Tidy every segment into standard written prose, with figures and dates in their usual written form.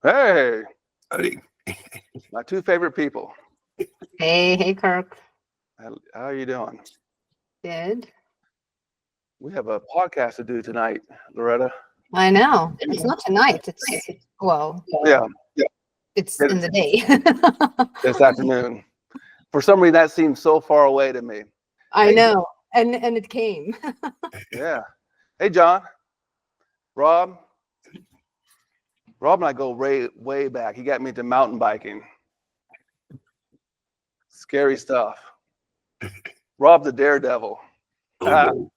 Hey, Howdy. my two favorite people. Hey, Kirk. How are you doing? Good. We have a podcast to do tonight, Loretta. I know. It's not tonight. Well, Yeah, it's in the day. this afternoon. For some reason, that seems so far away to me. I know. And it came. Yeah. Hey, John. Rob. Rob and I go way back. He got me into mountain biking. Scary stuff. Rob the daredevil. Oh,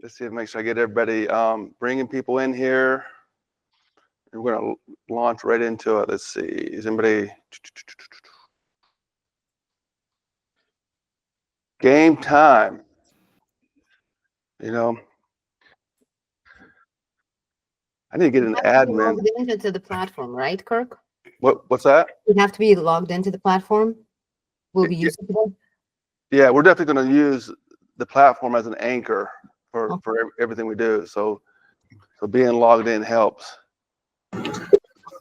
Let's see, make sure I get everybody bringing people in here. We're going to launch right into it. Let's see. Is anybody? Game time. You know, I need to get an admin. Logged into the platform, right, Kirk? What's that? You have to be logged into the platform. Will be used today. Yeah, we're definitely going to use the platform as an anchor for everything we do. So being logged in helps.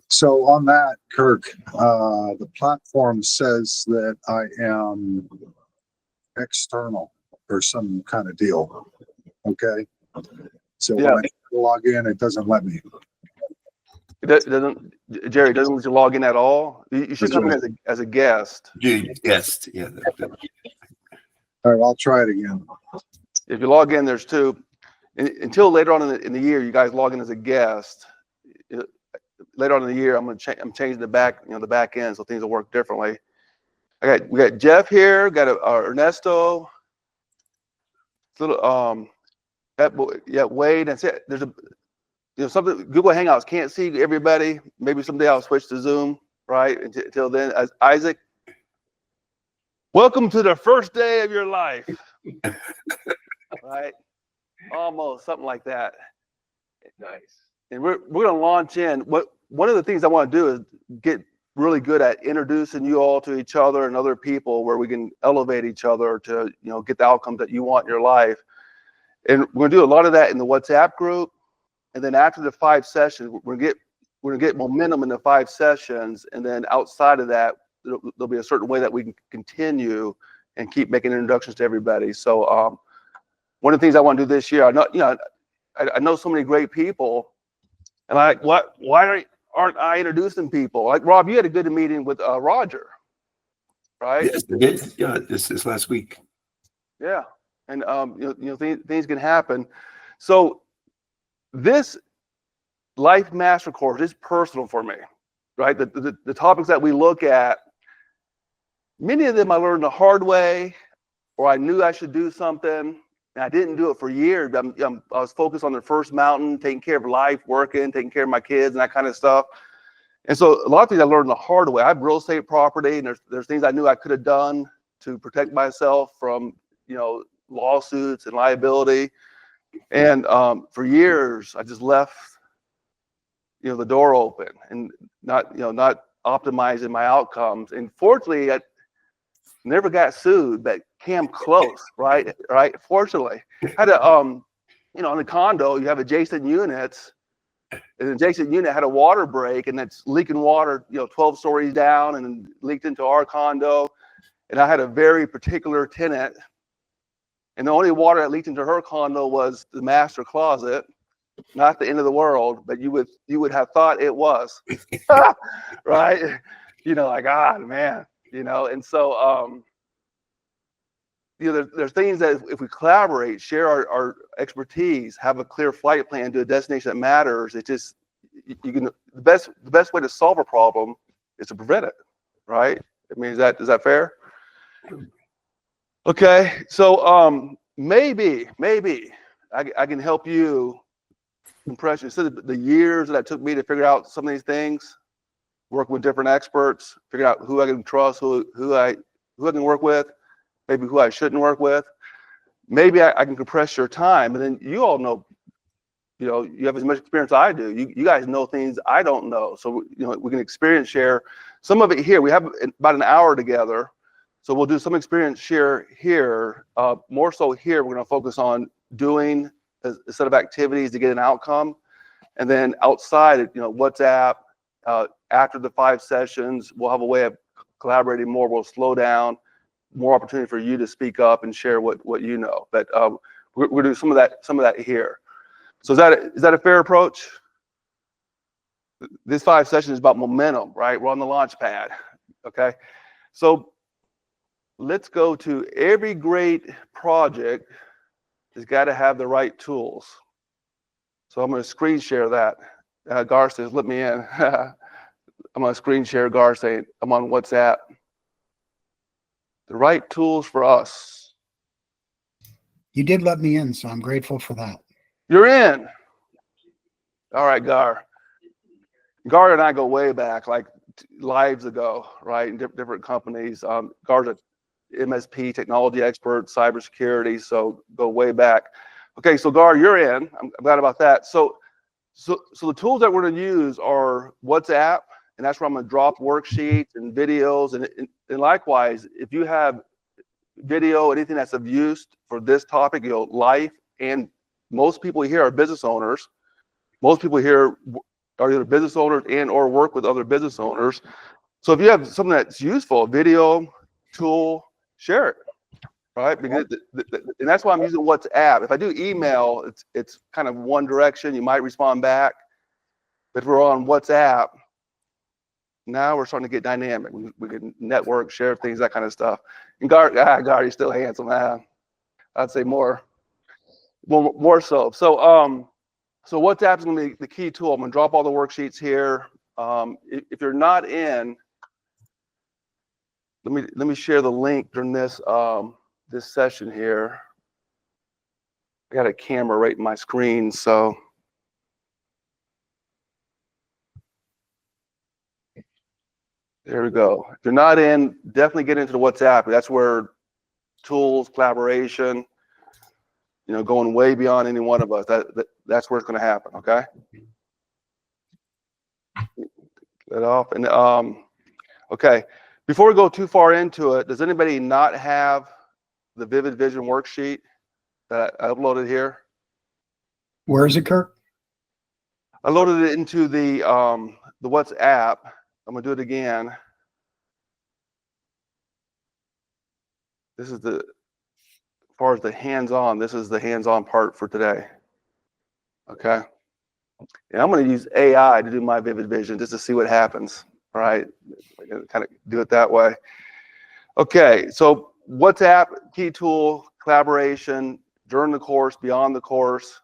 So on that, Kirk, the platform says that I am external or some kind of deal. Okay. So when I try to log in, it doesn't let me. It doesn't, Jerry, doesn't let you log in at all. You should come in as a guest. guest. Yeah. All right, I'll try it again. If you log in, there's two. Until later on in the year, you guys log in as a guest. Later on in the year, I'm changing the back end so things will work differently. We got Jeff here. Got Ernesto. Little Wade. That's it. There's something. Google Hangouts can't see everybody. Maybe someday I'll switch to Zoom. Right. Until then, as Isaac. Welcome to the first day of your life. Right. Almost something like that. Nice. And we're going to launch in. One of the things I want to do is get really good at introducing you all to each other and other people, where we can elevate each other to get the outcomes that you want in your life. And we're going to do a lot of that in the WhatsApp group. And then after the 5 sessions, we're going to get momentum in the 5 sessions. And then outside of that, there'll be a certain way that we can continue and keep making introductions to everybody. So one of the things I want to do this year, I know so many great people, and why aren't I introducing people? Like Rob, you had a good meeting with Roger, right? Yes, I did. Yeah, this last week. Yeah, and things can happen. So this Life Master Course is personal for me, right? The topics that we look at, many of them I learned the hard way, or I knew I should do something, and I didn't do it for years. I was focused on the first mountain, taking care of life, working, taking care of my kids, and that kind of stuff. And so a lot of things I learned the hard way. I have real estate property, and there's things I knew I could have done to protect myself from lawsuits and liability. And for years, I just left the door open and not optimizing my outcomes. And fortunately, I never got sued, but came close, right? Fortunately, had in the condo, you have adjacent units, and the adjacent unit had a water break, and it's leaking water, 12 stories down, and leaked into our condo. And I had a very particular tenant, and the only water that leaked into her condo was the master closet. Not the end of the world, but you would have thought it was, right? Man, and so there's things that if we collaborate, share our expertise, have a clear flight plan to a destination that matters, it just the best way to solve a problem is to prevent it, right? I mean, is that fair? Okay, so maybe I can help you compress the years that it took me to figure out some of these things, working with different experts, figure out who I can trust, who I can work with, maybe who I shouldn't work with. Maybe I can compress your time, and then you all know, you have as much experience as I do. You guys know things I don't know, so we can experience share some of it here. We have about an hour together, so we'll do some experience share here. More so here, we're going to focus on doing a set of activities to get an outcome. And then outside, WhatsApp, after the 5 sessions, we'll have a way of collaborating more. We'll slow down, more opportunity for you to speak up and share what you know. But we're doing some of that here. So is that a fair approach? This 5 sessions is about momentum, right? We're on the launch pad, okay? So let's go to every great project has got to have the right tools. So I'm going to screen share that. Gar says, let me in. I'm going to screen share Gar saying, I'm on WhatsApp. The right tools for us. You did let me in, so I'm grateful for that. You're in. All right, Gar. Gar and I go way back, like lives ago, right? In different companies. Gar's a MSP, technology expert, cybersecurity, so go way back. Okay, so Gar, you're in. I'm glad about that. So the tools that we're going to use are WhatsApp, and that's where I'm going to drop worksheets and videos, and likewise, if you have video, anything that's of use for this topic, life, and most people here are business owners. Most people here are either business owners and or work with other business owners. So if you have something that's useful, video, tool, share it, right? Because and that's why I'm using WhatsApp. If I do email, it's kind of one direction. You might respond back. But if we're on WhatsApp, now we're starting to get dynamic. We can network, share things, that kind of stuff. And Gar, you're still handsome. I'd say more so. So WhatsApp is going to be the key tool. I'm going to drop all the worksheets here. If you're not in, let me share the link during this this session here. I got a camera right in my screen, so there we go. If you're not in, definitely get into the WhatsApp. That's where tools, collaboration, going way beyond any one of us. That's where it's going to happen. Okay. That off and okay. Before we go too far into it, does anybody not have the Vivid Vision worksheet that I uploaded here? Where is it, Kirk? I loaded it into the WhatsApp. I'm gonna do it again. This is as far as the hands-on, this is the hands-on part for today. Okay. And I'm going to use AI to do my Vivid Vision just to see what happens. All right. Kind of do it that way. Okay. So WhatsApp, key tool, collaboration during the course, beyond the course.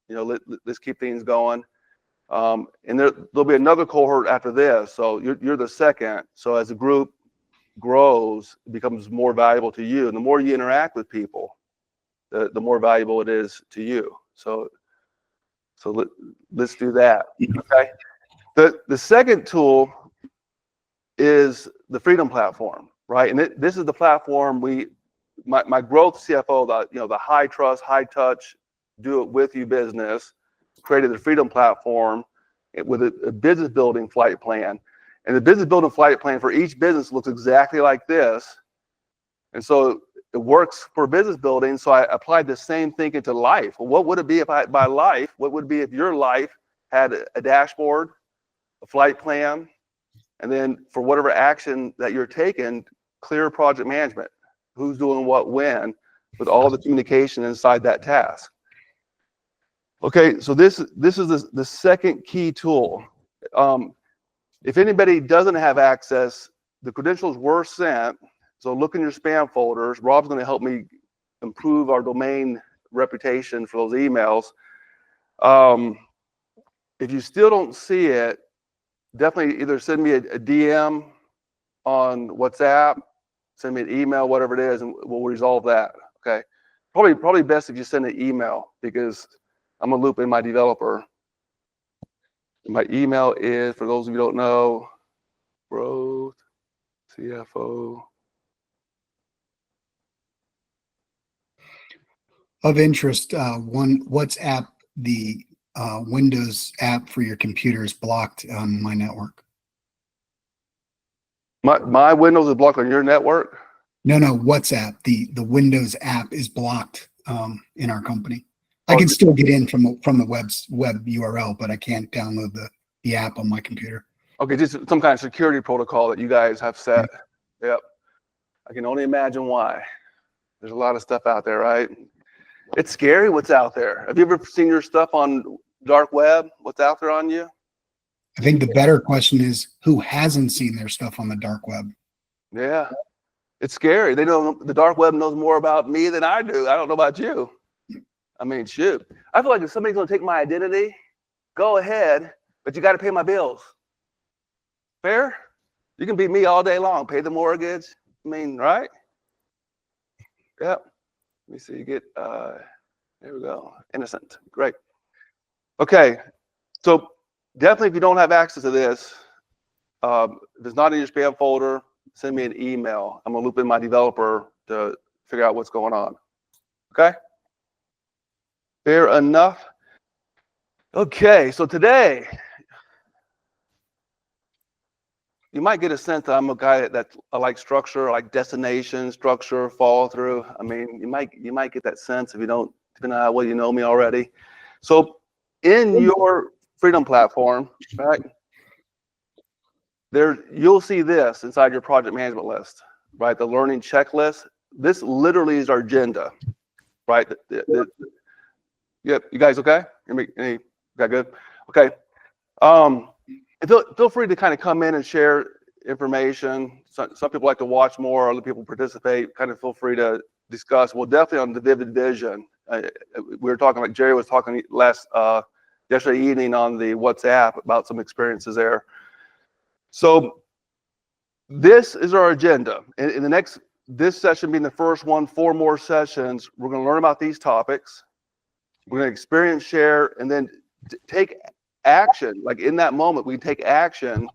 Let's keep things going. And there'll be another cohort after this. So you're the second. So as the group grows, it becomes more valuable to you. And the more you interact with people, the more valuable it is to you. So let's do that. Okay. The second tool is the Freedom Platform, right? And this is the platform my growth CFO, the high trust, high touch, do it with you business, created the Freedom Platform with a business building flight plan. And the business building flight plan for each business looks exactly like this. And so it works for business building. So I applied the same thinking to life. Well, what would it be if by life, what would it be if your life had a dashboard, a flight plan, and then for whatever action that you're taking, clear project management, who's doing what when, with all the communication inside that task. Okay, so this is the second key tool. If anybody doesn't have access, the credentials were sent. So look in your spam folders. Rob's going to help me improve our domain reputation for those emails. If you still don't see it, definitely either send me a DM on WhatsApp, send me an email, whatever it is, and we'll resolve that. Okay. Probably best if you send an email because I'm gonna loop in my developer. My email is, for those of you who don't know, growth CFO. Of interest, WhatsApp, the Windows app for your computer is blocked on my network. My Windows is blocked on your network? No, WhatsApp, the Windows app is blocked in our company. I can still get in from the web URL, but I can't download the app on my computer. Okay, just some kind of security protocol that you guys have set. Yep. I can only imagine why. There's a lot of stuff out there, right? It's scary what's out there. Have you ever seen your stuff on dark web? What's out there on you? I think the better question is who hasn't seen their stuff on the dark web? Yeah. It's scary. They know the dark web knows more about me than I do. I don't know about you. I mean, shoot. I feel like if somebody's going to take my identity, go ahead, but you got to pay my bills. Fair? You can be me all day long, pay the mortgage. I mean, right? Yep. Let me see. You get, there we go. Innocent. Great. Okay. So definitely, if you don't have access to this, if it's not in your spam folder, send me an email. I'm going to loop in my developer to figure out what's going on. Okay? Fair enough. Okay. So today, you might get a sense that I'm a guy that I like structure, I like destination, structure, follow through. I mean, you might get that sense if you don't, depending on what you know me already. So in your Freedom platform, right, you'll see this inside your project management list, right? The learning checklist. This literally is our agenda, right? Yep. You guys okay? Any got good? Okay. And feel free to kind of come in and share information. Some people like to watch more, other people participate. Kind of feel free to discuss. Well, definitely on the vivid vision. We were talking, like Jerry was talking yesterday evening on the WhatsApp about some experiences there. So this is our agenda. In the next, this session being the first one, 4 more sessions, we're going to learn about these topics. We're going to experience, share, and then take action. Like in that moment, we take action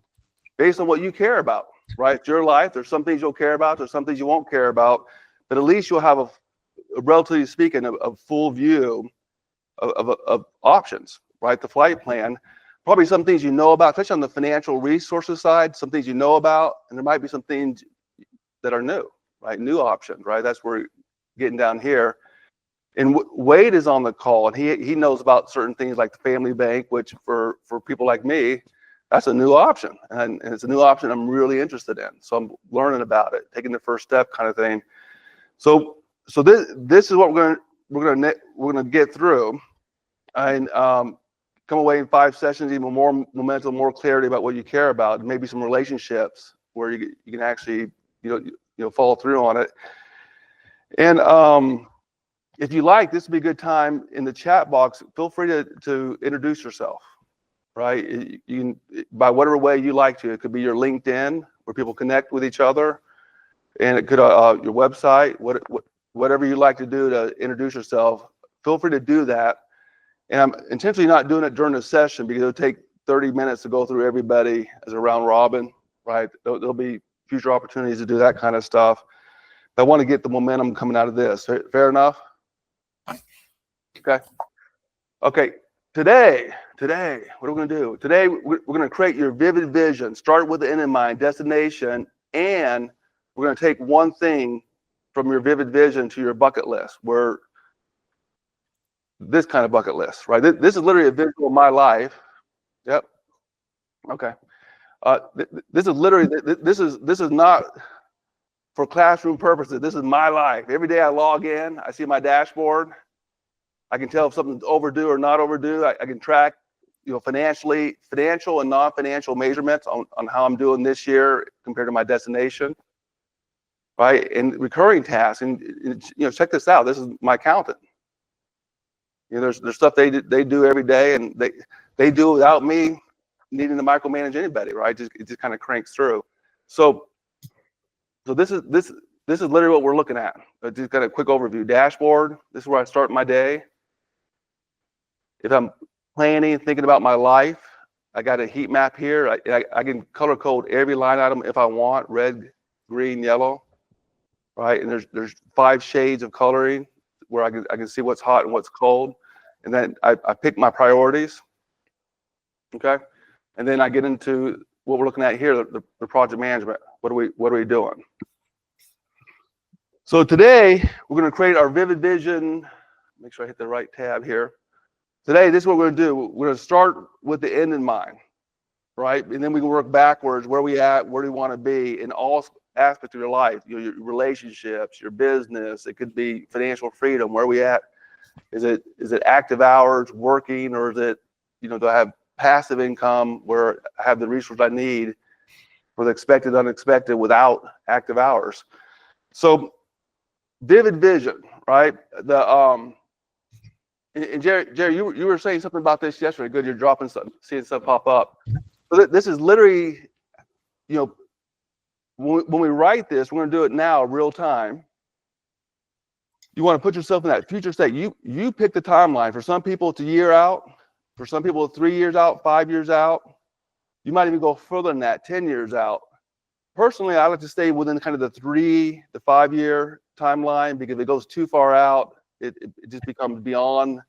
based on what you care about, right? It's your life. There's some things you'll care about. There's some things you won't care about. But at least you'll have a relatively speaking, a full view of options, right? The flight plan. Probably some things you know about, especially on the financial resources side, some things you know about, and there might be some things that are new, right? New options, right? That's where we're getting down here. And Wade is on the call, and he knows about certain things like the family bank, which for people like me, that's a new option, and it's a new option I'm really interested in. So I'm learning about it, taking the first step, kind of thing. So this is what we're gonna get through, and come away in 5 sessions, even more momentum, more clarity about what you care about, maybe some relationships where you can actually follow through on it. And if you like, this would be a good time in the chat box. Feel free to introduce yourself, right? You can, by whatever way you like to. It could be your LinkedIn, where people connect with each other, and it could your website, whatever you like to do to introduce yourself. Feel free to do that. And I'm intentionally not doing it during the session because it'll take 30 minutes to go through everybody as a round robin, right? There'll be future opportunities to do that kind of stuff. But I want to get the momentum coming out of this. Fair enough? Okay. Okay. Today, what are we going to do? Today, we're going to create your vivid vision. Start with the end in mind, destination, and we're going to take one thing from your vivid vision to your bucket list, where this kind of bucket list, right? This is literally a visual of my life. Yep. Okay. This is literally, this is not for classroom purposes. This is my life. Every day I log in, I see my dashboard. I can tell if something's overdue or not overdue. I can track, financial and non-financial measurements on how I'm doing this year compared to my destination, right? And recurring tasks, and check this out. This is my accountant. There's stuff they do every day, and they do without me needing to micromanage anybody, right? It just kind of cranks through. So this is literally what we're looking at. Just got a quick overview. Dashboard. This is where I start my day. If I'm planning, thinking about my life, I got a heat map here. I can color code every line item if I want: red, green, yellow, right? And there's 5 shades of coloring where I can see what's hot and what's cold, and then I pick my priorities. Okay, and then I get into what we're looking at here, the project management. What are we doing? So today we're going to create our vivid vision make sure I hit the right tab here. Today, this is what we're going to do. We're going to start with the end in mind, right? And then we can work backwards. Where are we at? Where do we want to be in all aspects of your life? Your relationships, your business. It could be financial freedom. Where are we at? Is it active hours, working, or is it, do I have passive income where I have the resources I need for the expected, unexpected without active hours? So, vivid vision, right? And Jerry, you were saying something about this yesterday. Good, you're dropping stuff, seeing stuff pop up. So this is literally, when we write this, we're going to do it now, real time. You want to put yourself in that future state. You pick the timeline. For some people, it's a year out. For some people, it's 3 years out, 5 years out. You might even go further than that, 10 years out. Personally, I like to stay within kind of the 3 to 5 year timeline, because if it goes too far out, it just becomes beyond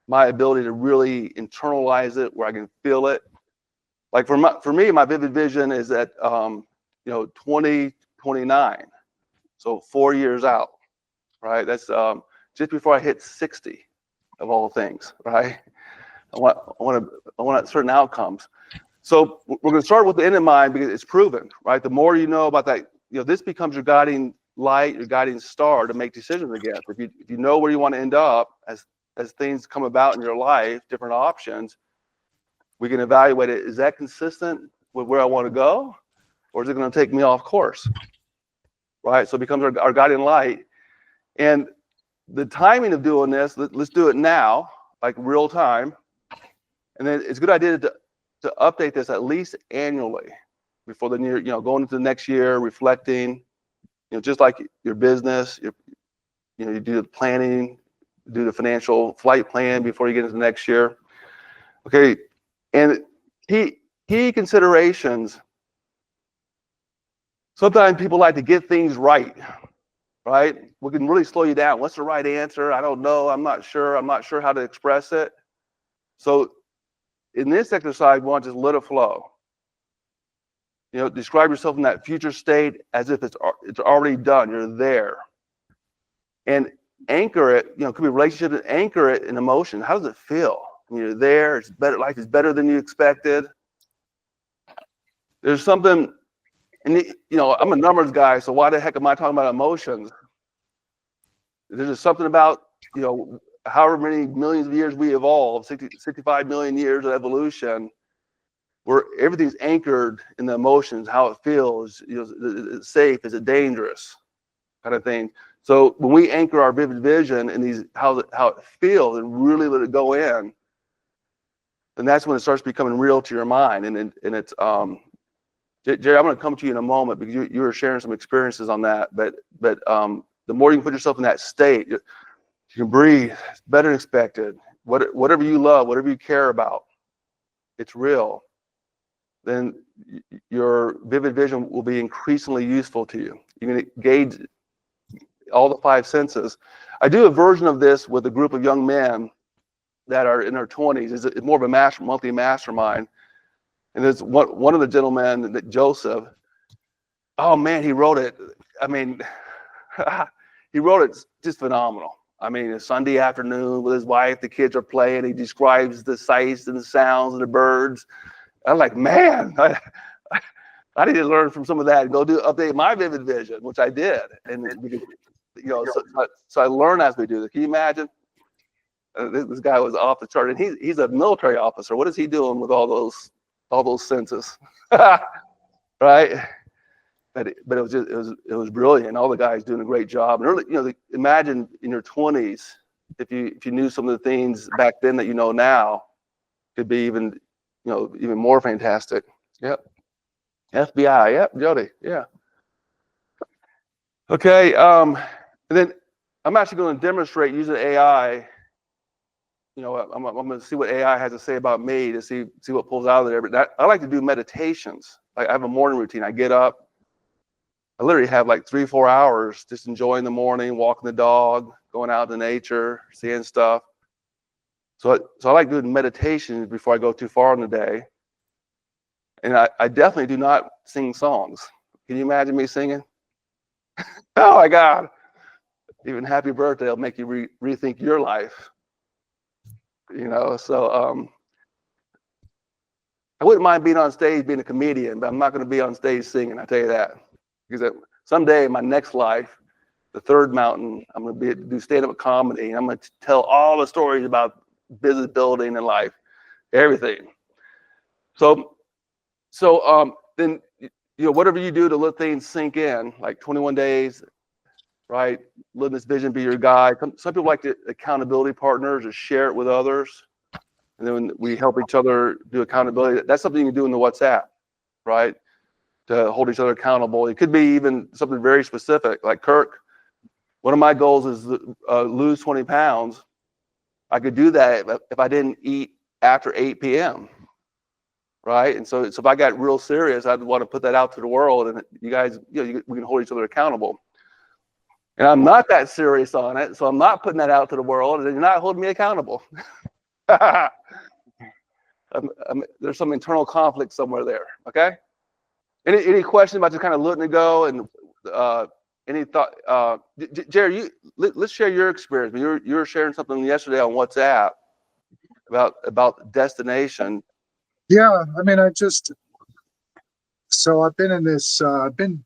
my ability to really internalize it, where I can feel it. Like for me, my vivid vision is at 2029, so 4 years out, right? That's just before I hit 60, of all things, right? I want certain outcomes. So we're going to start with the end in mind, because it's proven, right? The more you know about that, this becomes your guiding light, your guiding star to make decisions against. If you know where you want to end up as things come about in your life, different options, we can evaluate it. Is that consistent with where I want to go, or is it going to take me off course? Right? So it becomes our guiding light. And the timing of doing this, let's do it now, like real time. And then it's a good idea to update this at least annually before the year, going into the next year, reflecting, just like your business, you do the planning, do the financial flight plan before you get into the next year. Okay. And key considerations. Sometimes people like to get things right? We can really slow you down. What's the right answer? I don't know. I'm not sure. I'm not sure how to express it. So in this exercise, we want to just let it flow. Describe yourself in that future state as if it's already done. You're there. And anchor it, could be relationship, and anchor it in emotion. How does it feel when you're there? It's better. Life is better than you expected. There's something, and I'm a numbers guy, so why the heck am I talking about emotions? There's just something about, however many millions of years we evolved, 65 million years of evolution, where everything's anchored in the emotions, how it feels, is it safe, is it dangerous, kind of thing. So when we anchor our vivid vision in these, how it feels, and really let it go in, then that's when it starts becoming real to your mind. And it's Jerry, I'm going to come to you in a moment, because you were sharing some experiences on that. But the more you can put yourself in that state, you can breathe. It's better than expected. Whatever you love, whatever you care about, it's real. Then your vivid vision will be increasingly useful to you. You can gauge all the 5 senses. I do a version of this with a group of young men that are in their 20s. It's more of a monthly mastermind. And there's one of the gentlemen, Joseph. Oh man, he wrote it. I mean, he wrote it just phenomenal. I mean, a Sunday afternoon with his wife, the kids are playing. He describes the sights and the sounds and the birds. I'm like, man, I need to learn from some of that and go update my vivid vision, which I did. And so I learn as we do this. Can you imagine? This guy was off the chart, and he's a military officer. What is he doing with all those senses? Right? But it was brilliant. All the guys doing a great job. And really, imagine in your 20s, if you knew some of the things back then that you know now, could be even more fantastic. Yep. FBI. Yep. Jody. Yeah. Okay. And then I'm actually going to demonstrate using AI. I'm going to see what AI has to say about me, to see what pulls out of there. But I like to do meditations. Like, I have a morning routine. I get up. I literally have like 3-4 hours just enjoying the morning, walking the dog, going out in nature, seeing stuff. So I like doing meditations before I go too far in the day. And I definitely do not sing songs. Can you imagine me singing? Oh my God. even happy birthday will make you rethink your life. So I wouldn't mind being on stage, being a comedian, but I'm not going to be on stage singing. I tell you that, because someday in my next life, the third mountain, I'm going to do stand-up comedy, and I'm going to tell all the stories about business building and life, everything. So then, whatever you do to let things sink in, like 21 days, right? Let this vision be your guide. Some people like accountability partners or share it with others. And then we help each other do accountability. That's something you can do in the WhatsApp, right? To hold each other accountable. It could be even something very specific. Like Kirk, one of my goals is lose 20 pounds. I could do that if I didn't eat after 8 p.m., right? And so if I got real serious, I'd want to put that out to the world, and you guys, we can hold each other accountable. And I'm not that serious on it, so I'm not putting that out to the world, and you're not holding me accountable. There's some internal conflict somewhere there. Okay. Any questions about just kind of letting it go, and any thought? Jerry, let's share your experience. You were sharing something yesterday on WhatsApp about destination. Yeah, I mean, so I've been in this, I've been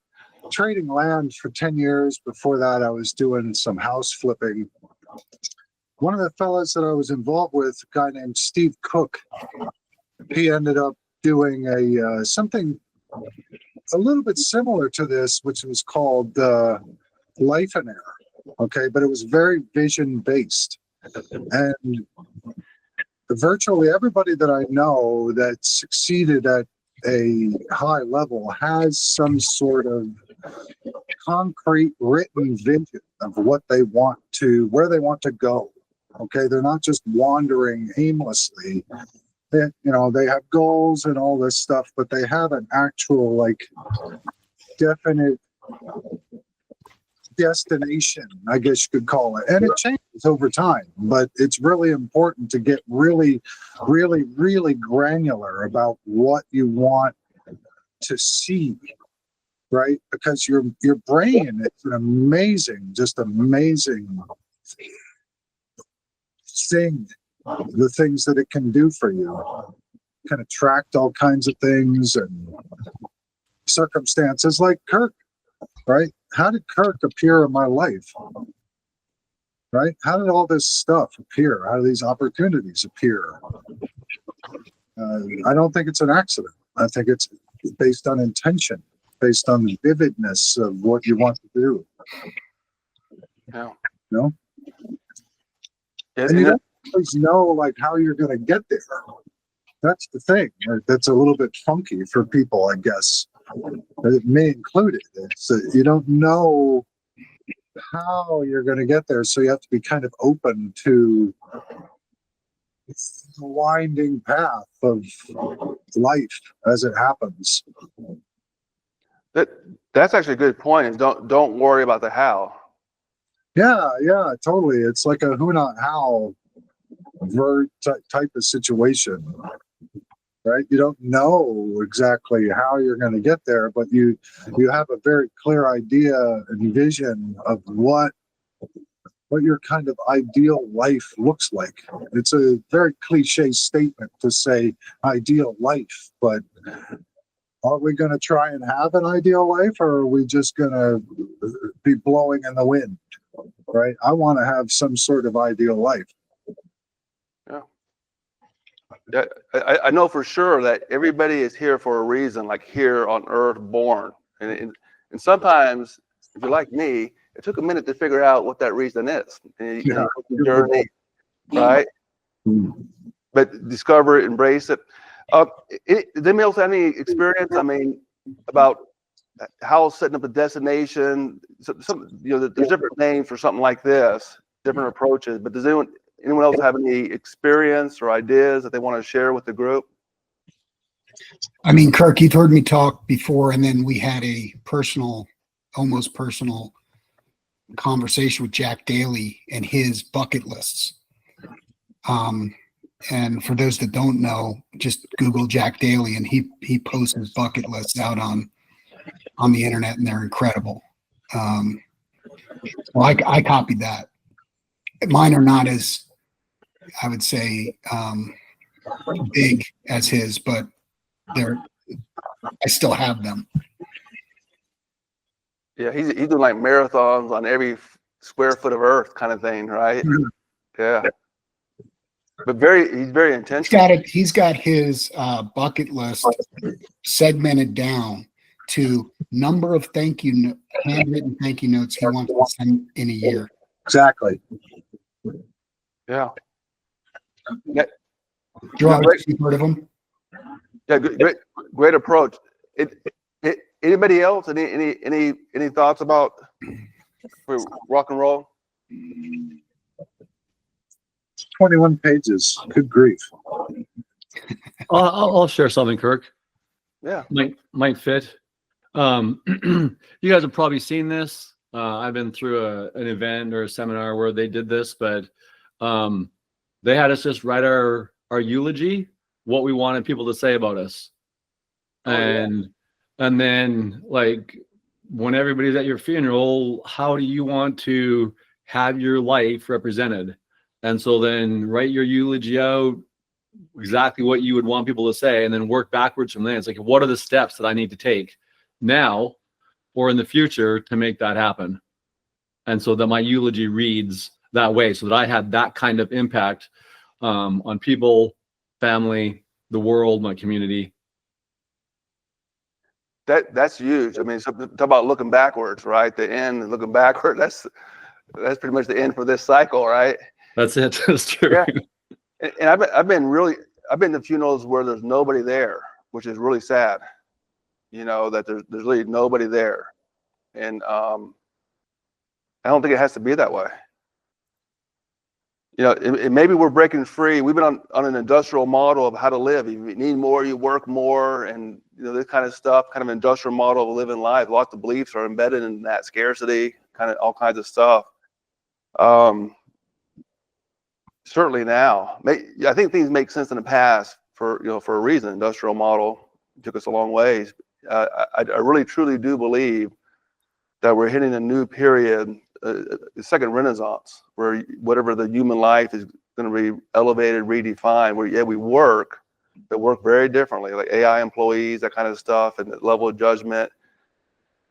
trading land for 10 years. Before that, I was doing some house flipping. One of the fellas that I was involved with, a guy named Steve Cook, he ended up doing something a little bit similar to this, which was called Life and Air. Okay, but it was very vision based. And virtually everybody that I know that succeeded at a high level has some sort of concrete written vision of what they want to, where they want to go. Okay, they're not just wandering aimlessly. They have goals and all this stuff, but they have an actual, like, definite destination, I guess you could call it. And it changes over time, but it's really important to get really, really, really granular about what you want to see, right? Because your brain is an amazing thing, the things that it can do for you. It can attract all kinds of things and circumstances, like Kirk, right? How did Kirk appear in my life? Right? How did all this stuff appear? How do these opportunities appear? I don't think it's an accident. I think it's based on intention, based on the vividness of what you want to do. Yeah. No? Yeah, And you don't always know, like, how you're going to get there. That's the thing. That's a little bit funky for people, I guess. Me included. It's you don't know how you're going to get there, so you have to be kind of open to the winding path of life as it happens. That's actually a good point. Is don't worry about the how. Yeah, totally. It's like a who not how type of situation, right? You don't know exactly how you're going to get there, but you have a very clear idea and vision of what your kind of ideal life looks like. It's a very cliche statement to say ideal life, but are we going to try and have an ideal life, or are we just going to be blowing in the wind, right? I want to have some sort of ideal life. Yeah, I know for sure that everybody is here for a reason, like here on Earth, born. And sometimes, if you're like me, it took a minute to figure out what that reason is. And you took the journey, right? But discover it, embrace it. Did anybody else have any experience? I mean, about how setting up a destination. There's different names for something like this, different approaches. But does anyone else have any experience or ideas that they want to share with the group? I mean, Kirk, you've heard me talk before, and then we had a almost personal conversation with Jack Daly and his bucket lists. And for those that don't know, just Google Jack Daly, and he posts his bucket lists out on the internet, and they're incredible. Well, I copied that. Mine are not as, I would say, big as his, but I still have them. Yeah, he's doing like marathons on every square foot of earth kind of thing, right? Yeah. But he's very intentional. He's got his bucket list segmented down to number of handwritten thank you notes he wants to send in a year. Exactly. Yeah. George, you've heard of him? Yeah, great approach. Anybody else? Any thoughts about rock and roll? 21 pages. Good grief. I'll share something, Kirk. Yeah. Might fit. You guys have probably seen this. I've been through an event or a seminar where they did this, but they had us just write our eulogy, what we wanted people to say about us. And then, like, when everybody's at your funeral, how do you want to have your life represented? And so then write your eulogy out, exactly what you would want people to say, and then work backwards from there. It's like, what are the steps that I need to take now or in the future to make that happen? And so that my eulogy reads that way, so that I had that kind of impact on people, family, the world, my community. That's huge. I mean, talk about looking backwards, right? The end, looking backward. That's pretty much the end for this cycle, right? That's it. That's true. Yeah. And I've been to funerals where there's nobody there, which is really sad. You know, that there's really nobody there, and I don't think it has to be that way. You know, maybe we're breaking free. We've been on an industrial model of how to live. You need more, you work more, and you know, this kind of stuff, kind of industrial model of living life. Lots of beliefs are embedded in that, scarcity, kind of all kinds of stuff. Certainly now, I think things make sense in the past for a reason. Industrial model took us a long ways. I really truly do believe that we're hitting a new period, the second renaissance, where whatever the human life is going to be elevated, redefined, where we work, but work very differently, like AI employees, that kind of stuff, and the level of judgment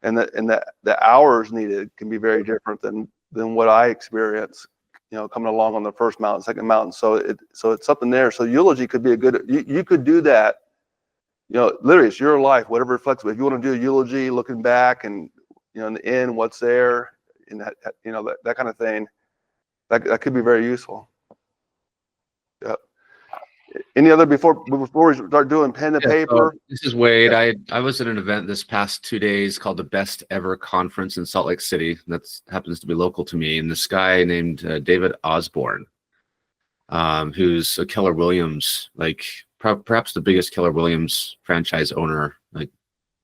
and the hours needed can be very different than what I experience, you know, coming along on the first mountain, second mountain. So it's something there. So eulogy could be you could do that, you know, literally it's your life, whatever reflects. If you want to do a eulogy, looking back and, you know, in the end, what's there, and that, you know, that kind of thing, that could be very useful. Yeah. Any other before we start doing pen to paper? So this is Wade. I was at an event this past 2 days called the Best Ever Conference in Salt Lake City. That happens to be local to me. And this guy named David Osborne, who's a Keller Williams, like perhaps the biggest Keller Williams franchise owner, like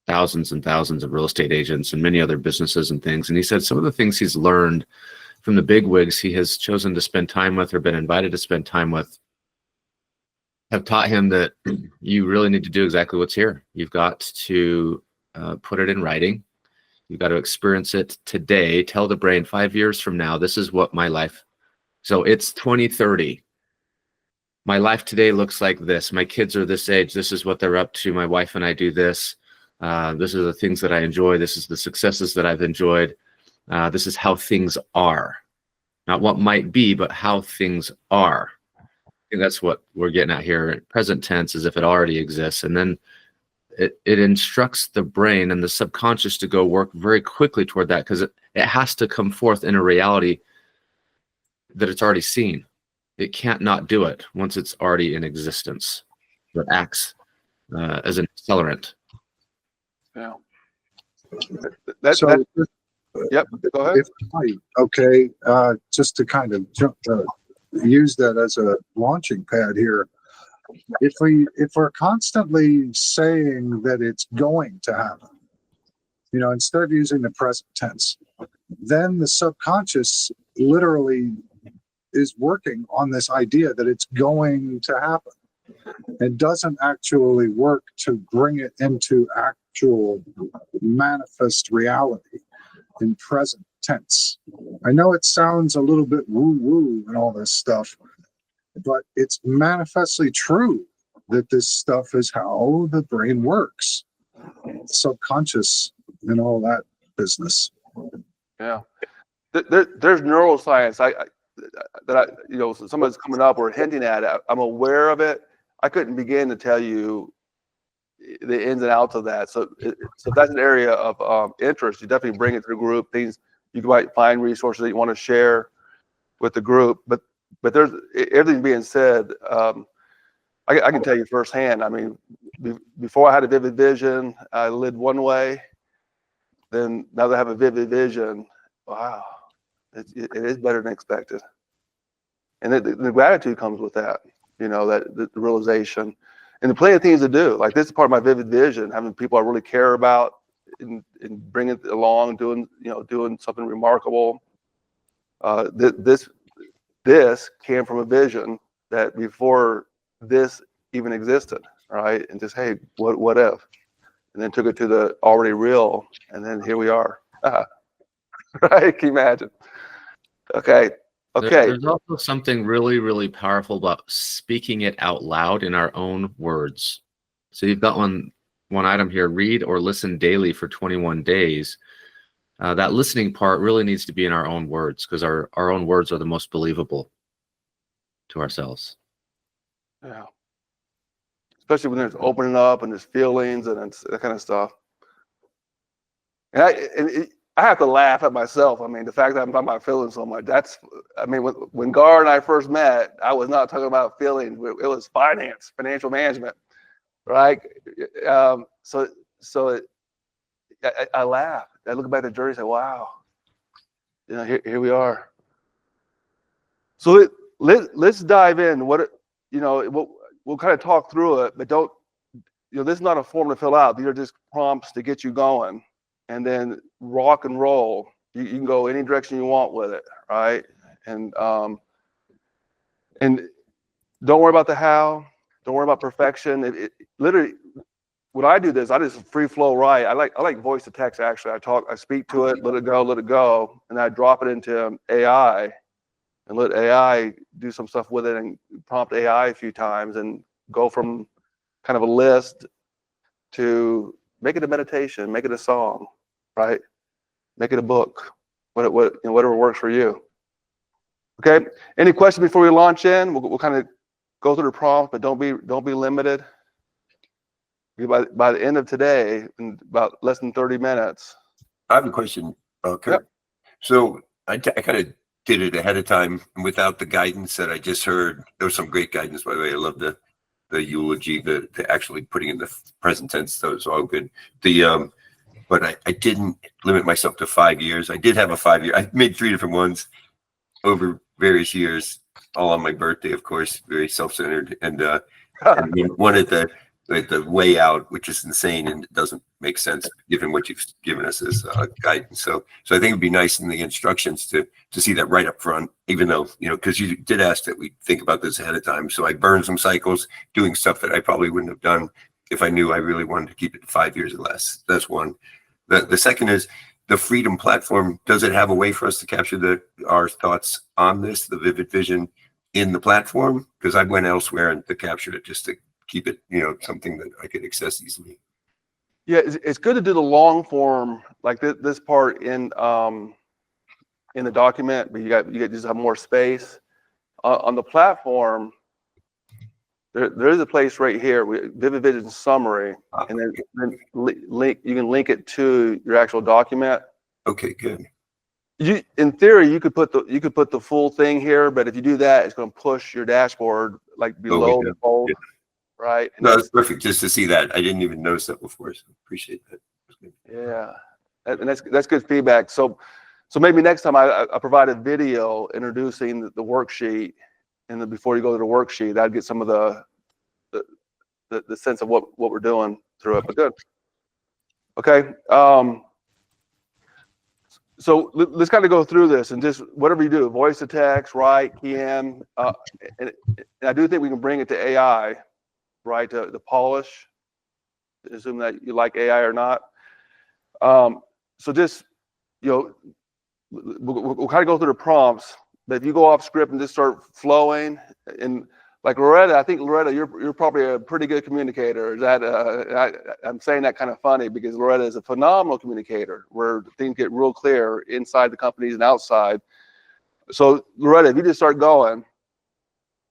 thousands and thousands of real estate agents and many other businesses and things. And he said some of the things he's learned from the bigwigs he has chosen to spend time with or been invited to spend time with have taught him that you really need to do exactly what's here. You've got to put it in writing. You've got to experience it today. Tell the brain 5 years from now, this is what my life. So it's 2030. My life today looks like this. My kids are this age. This is what they're up to. My wife and I do this. This are the things that I enjoy. This is the successes that I've enjoyed. This is how things are. Not what might be, but how things are. I think that's what we're getting at here. Present tense, as if it already exists. And then it instructs the brain and the subconscious to go work very quickly toward that, because it has to come forth in a reality that it's already seen. It can't not do it once it's already in existence. It acts as an accelerant. Yeah. Yep. Go ahead. Okay. Just to kind of use that as a launching pad here. If we're constantly saying that it's going to happen, you know, instead of using the present tense, then the subconscious literally is working on this idea that it's going to happen and doesn't actually work to bring it into actual manifest reality in present tense. I know it sounds a little bit woo-woo and all this stuff, but it's manifestly true that this stuff is how the brain works. Subconscious and all that business. Yeah. There's neuroscience somebody's coming up or hinting at it. I'm aware of it. I couldn't begin to tell you the ins and outs of that. So if that's an area of interest, you definitely bring it to the group. Things you might find resources that you want to share with the group. But there's everything being said. I can tell you firsthand. I mean, before I had a vivid vision, I lived one way. Then now that I have a vivid vision, wow, it is better than expected. And the gratitude comes with that, that the realization. And plenty of things to do. Like this is part of my vivid vision, having people I really care about and bring it along, doing something remarkable. This came from a vision that before this even existed, right? And just, hey, what if? And then took it to the already real, and then here we are. Right? Can you imagine? Okay. There's also something really, really powerful about speaking it out loud in our own words. So you've got one item here: read or listen daily for 21 days. That listening part really needs to be in our own words, because our own words are the most believable to ourselves. Yeah. Especially when there's opening up and there's feelings and it's that kind of stuff. And I have to laugh at myself. I mean, the fact that I'm talking about feelings so much, when Gar and I first met, I was not talking about feelings. It was financial management, right? So I laugh. I look back at the journey and say, wow, here we are. So let's dive in. We'll kind of talk through it, but don't, this is not a form to fill out. These are just prompts to get you going, and then rock and roll. You can go any direction you want with it, right? And don't worry about the how. Don't worry about perfection. It literally, when I do this, I just free flow write. I like voice to text. Actually, I speak to it, let it go, and I drop it into AI. And let AI do some stuff with it and prompt AI a few times and go from kind of a list to make it a meditation, make it a song, right? Make it a book, whatever works for you. Okay. Any questions before we launch in? We'll kind of go through the prompt, but don't be limited. By the end of today, in about less than 30 minutes. I have a question, Kirk. Yep. So I kind of did it ahead of time without the guidance that I just heard. There was some great guidance, by the way. I love the eulogy, the actually putting in the present tense. That was all good. But I didn't limit myself to 5 years. I did have a 5 year. I made 3 different ones over various years, all on my birthday, of course, very self-centered. And one at the way out, which is insane and it doesn't make sense given what you've given us as guidance. So I think it'd be nice in the instructions to see that right up front, even though, because you did ask that we think about this ahead of time. So I burned some cycles doing stuff that I probably wouldn't have done if I knew I really wanted to keep it to 5 years or less. That's one. The second is the Freedom platform. Does it have a way for us to capture our thoughts on this, the vivid vision in the platform? Because I went elsewhere and to capture it just to keep it, something that I could access easily. Yeah, it's good to do the long form like this part in the document, but you got just have more space on the platform. There is a place right here, Vivid Vision summary, and then link. You can link it to your actual document. Okay, good. In theory, you could put the full thing here, but if you do that, it's going to push your dashboard like below the fold. Yeah. Right. No, that's perfect. Just to see that. I didn't even notice that before. So appreciate that. Yeah. And that's good feedback. So maybe next time I provide a video introducing the worksheet, and then before you go to the worksheet, that'd get some of the sense of what we're doing through it. But good. Okay. So let's kind of go through this and just whatever you do, voice to text, write, key in, and I do think we can bring it to AI. Right, to polish, assume that you like AI or not. So just, we'll kind of go through the prompts, but if you go off script and just start flowing, and like Loretta, I think Loretta, you're probably a pretty good communicator. I'm saying that kind of funny because Loretta is a phenomenal communicator where things get real clear inside the companies and outside. So Loretta, if you just start going,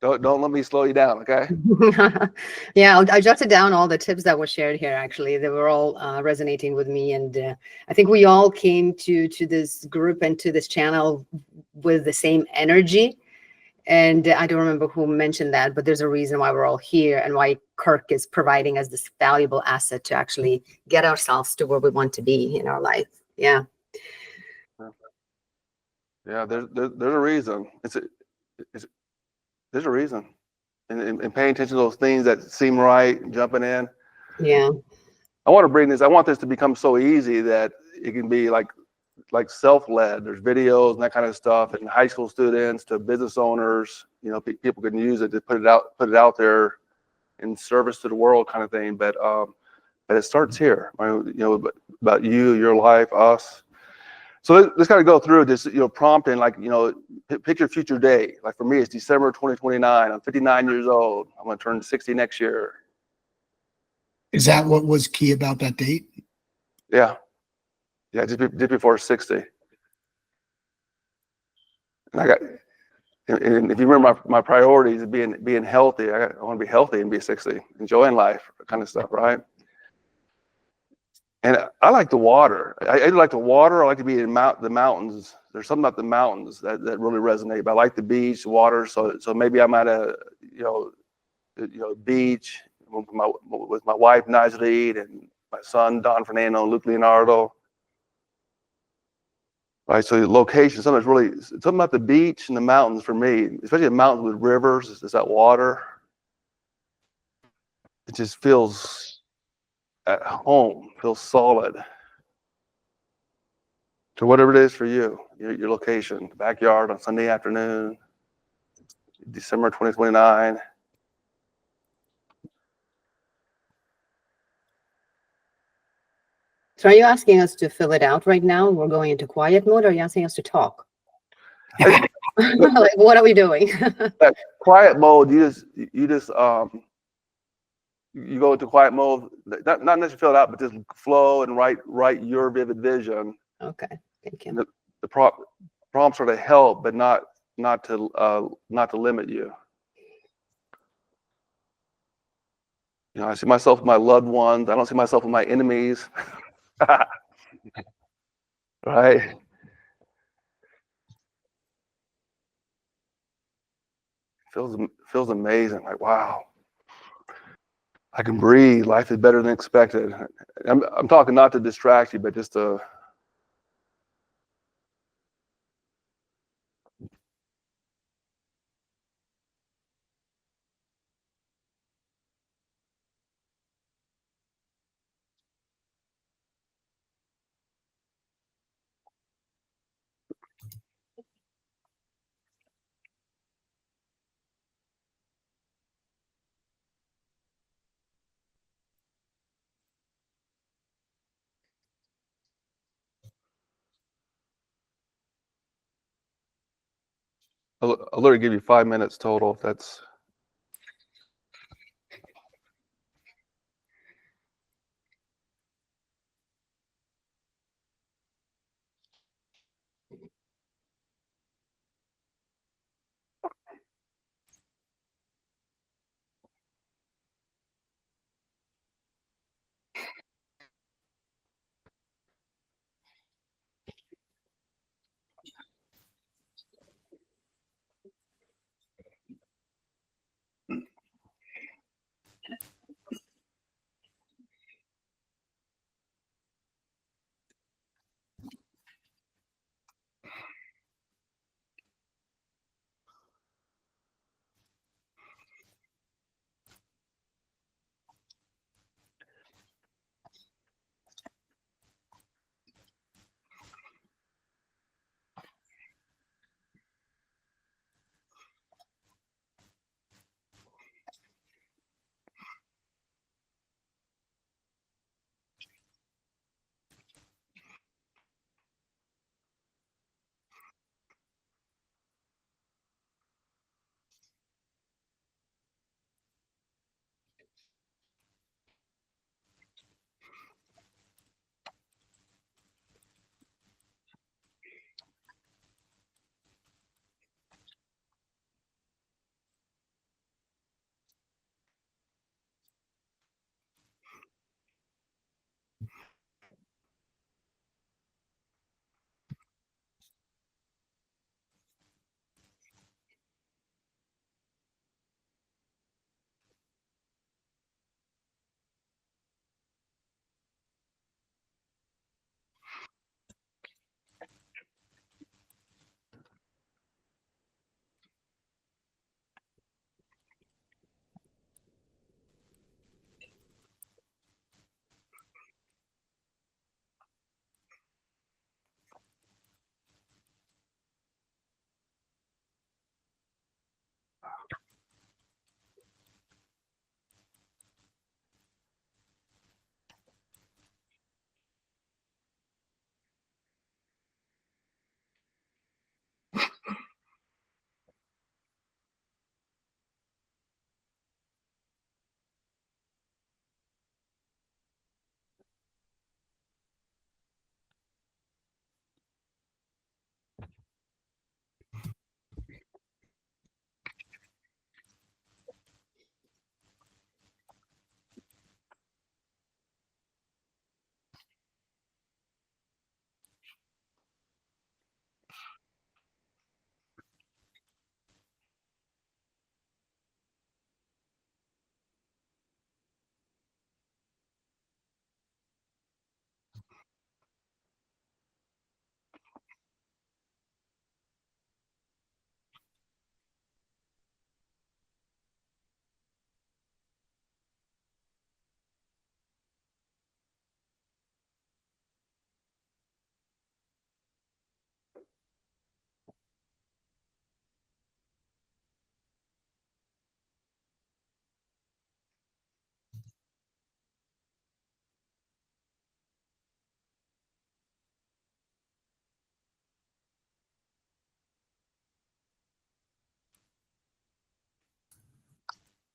don't let me slow you down, okay? Yeah, I jotted down all the tips that were shared here. Actually, they were all resonating with me, and I think we all came to this group and to this channel with the same energy. And I don't remember who mentioned that, but there's a reason why we're all here and why Kirk is providing us this valuable asset to actually get ourselves to where we want to be in our life. Yeah. Yeah, there's a reason. There's a reason. And paying attention to those things that seem right, jumping in. Yeah. I want this to become so easy that it can be like self-led. There's videos and that kind of stuff, and high school students to business owners, people can use it to put it out there in service to the world kind of thing. But it starts here, about you, your life, us. So let's kind of go through this, prompting, like, pick your future day. Like for me, it's December 2029. I'm 59 years old. I'm going to turn 60 next year. Is that what was key about that date? Yeah. Yeah, just before 60. And and if you remember my priorities of being healthy, I want to be healthy and be 60, enjoying life, kind of stuff, right? And I like the water. I like the water. I like to be in the mountains. There's something about the mountains that really resonate. But I like the beach, water. So maybe I'm at a beach with my wife Najee and my son Don Fernando and Luke Leonardo. Right. So the location, something about the beach and the mountains for me, especially the mountains with rivers, is that water. It just feels at home, feels solid. So whatever it is for you, your location, the backyard on Sunday afternoon, December 2029. So are you asking us to fill it out right now? We're going into quiet mode, or are you asking us to talk? Like, what are we doing? That quiet mode, you go into quiet mode, not necessarily fill it out, but just flow and write your vivid vision. Okay, thank you. The prompts are to help, but not to limit you. I see myself with my loved ones. I don't see myself with my enemies. Right? Feels amazing. Like, wow, I can breathe. Life is better than expected. I'm talking not to distract you, but just to. I'll literally give you 5 minutes total if that's.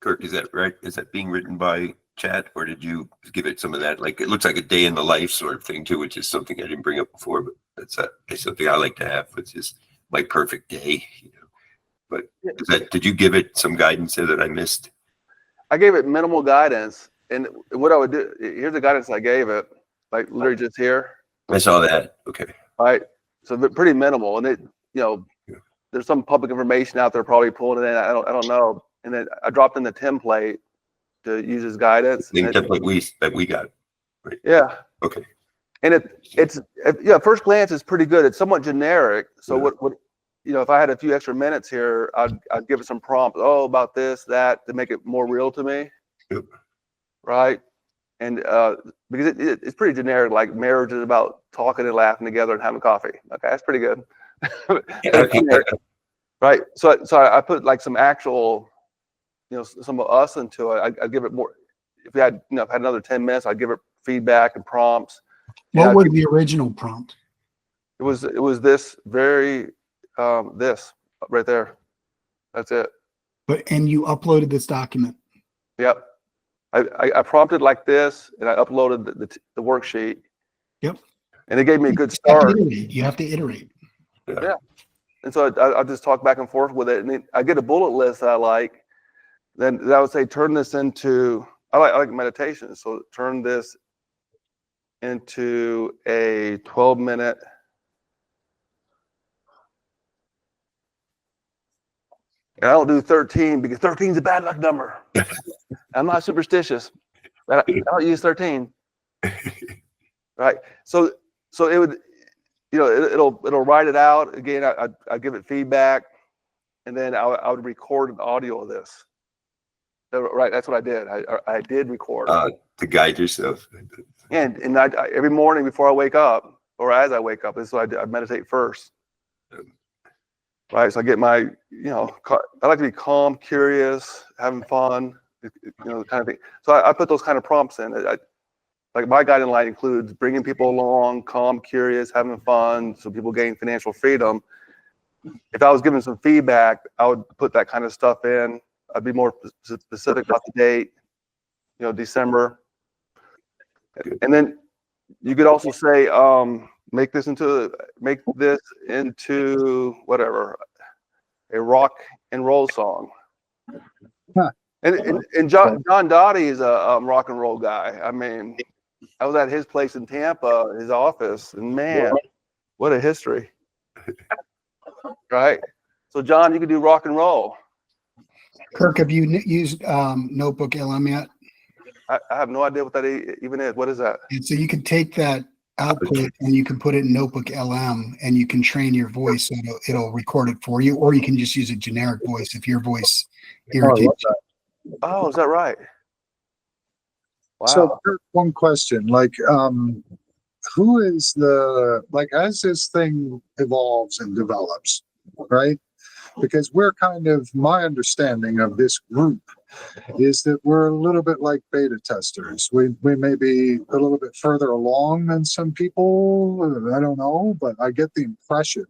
Kirk, is that right? Is that being written by Chad, or did you give it some of that? Like, it looks like a day in the life sort of thing too, which is something I didn't bring up before, but that's something I like to have, which is my perfect day. But did you give it some guidance there that I missed? I gave it minimal guidance, and what I would do, here's the guidance I gave it, like literally just here. I saw that. Okay. Right. So pretty minimal, and there's some public information out there probably pulling it in. I don't know. And then I dropped in the template to use as guidance. The template that we got. Right. Yeah. Okay. And it's at first glance it's pretty good. It's somewhat generic. So what if I had a few extra minutes here, I'd give it some prompts. Oh, about this, that, to make it more real to me. Yep. Right. And because it's pretty generic, like marriage is about talking and laughing together and having coffee. Okay, that's pretty good. Right. So I put like some actual, some of us into it. I'd give it more. If we had, if I had another 10 minutes, I'd give it feedback and prompts. What was the original prompt? It was this very this right there. That's it. And you uploaded this document. Yep. I prompted like this, and I uploaded the worksheet. Yep. And it gave me a good start. You have to iterate. Yeah. And so I just talk back and forth with it, and then I get a bullet list that I like. Then I would say, turn this into. I like meditation, so turn this into a 12-minute. And I don't do 13 because 13 is a bad luck number. I'm not superstitious. I don't use 13. Right. So it would, it'll write it out again. I give it feedback, and then I would record an audio of this. Right. That's what I did. I did record to guide yourself. And I every morning before I wake up, or as I wake up, this is what I meditate first. Right. So I get my, I like to be calm, curious, having fun, kind of thing. So I put those kind of prompts in. Like my guiding light includes bringing people along, calm, curious, having fun, so people gain financial freedom. If I was given some feedback, I would put that kind of stuff in. I'd be more specific about the date, December. And then you could also say, make this into whatever, a rock and roll song. Huh. And John Dottie is a rock and roll guy. I mean, I was at his place in Tampa, his office, and man, what a history. Right? So John, you could do rock and roll. Kirk, have you used Notebook LM yet? I have no idea what that even is. What is that? And so you can take that output and you can put it in Notebook LM, and you can train your voice, so it'll record it for you, or you can just use a generic voice if your voice irritates you. Oh, is that right? Wow. So one question, who is as this thing evolves and develops, right? Because my understanding of this group is that we're a little bit like beta testers. We may be a little bit further along than some people. I don't know, but I get the impression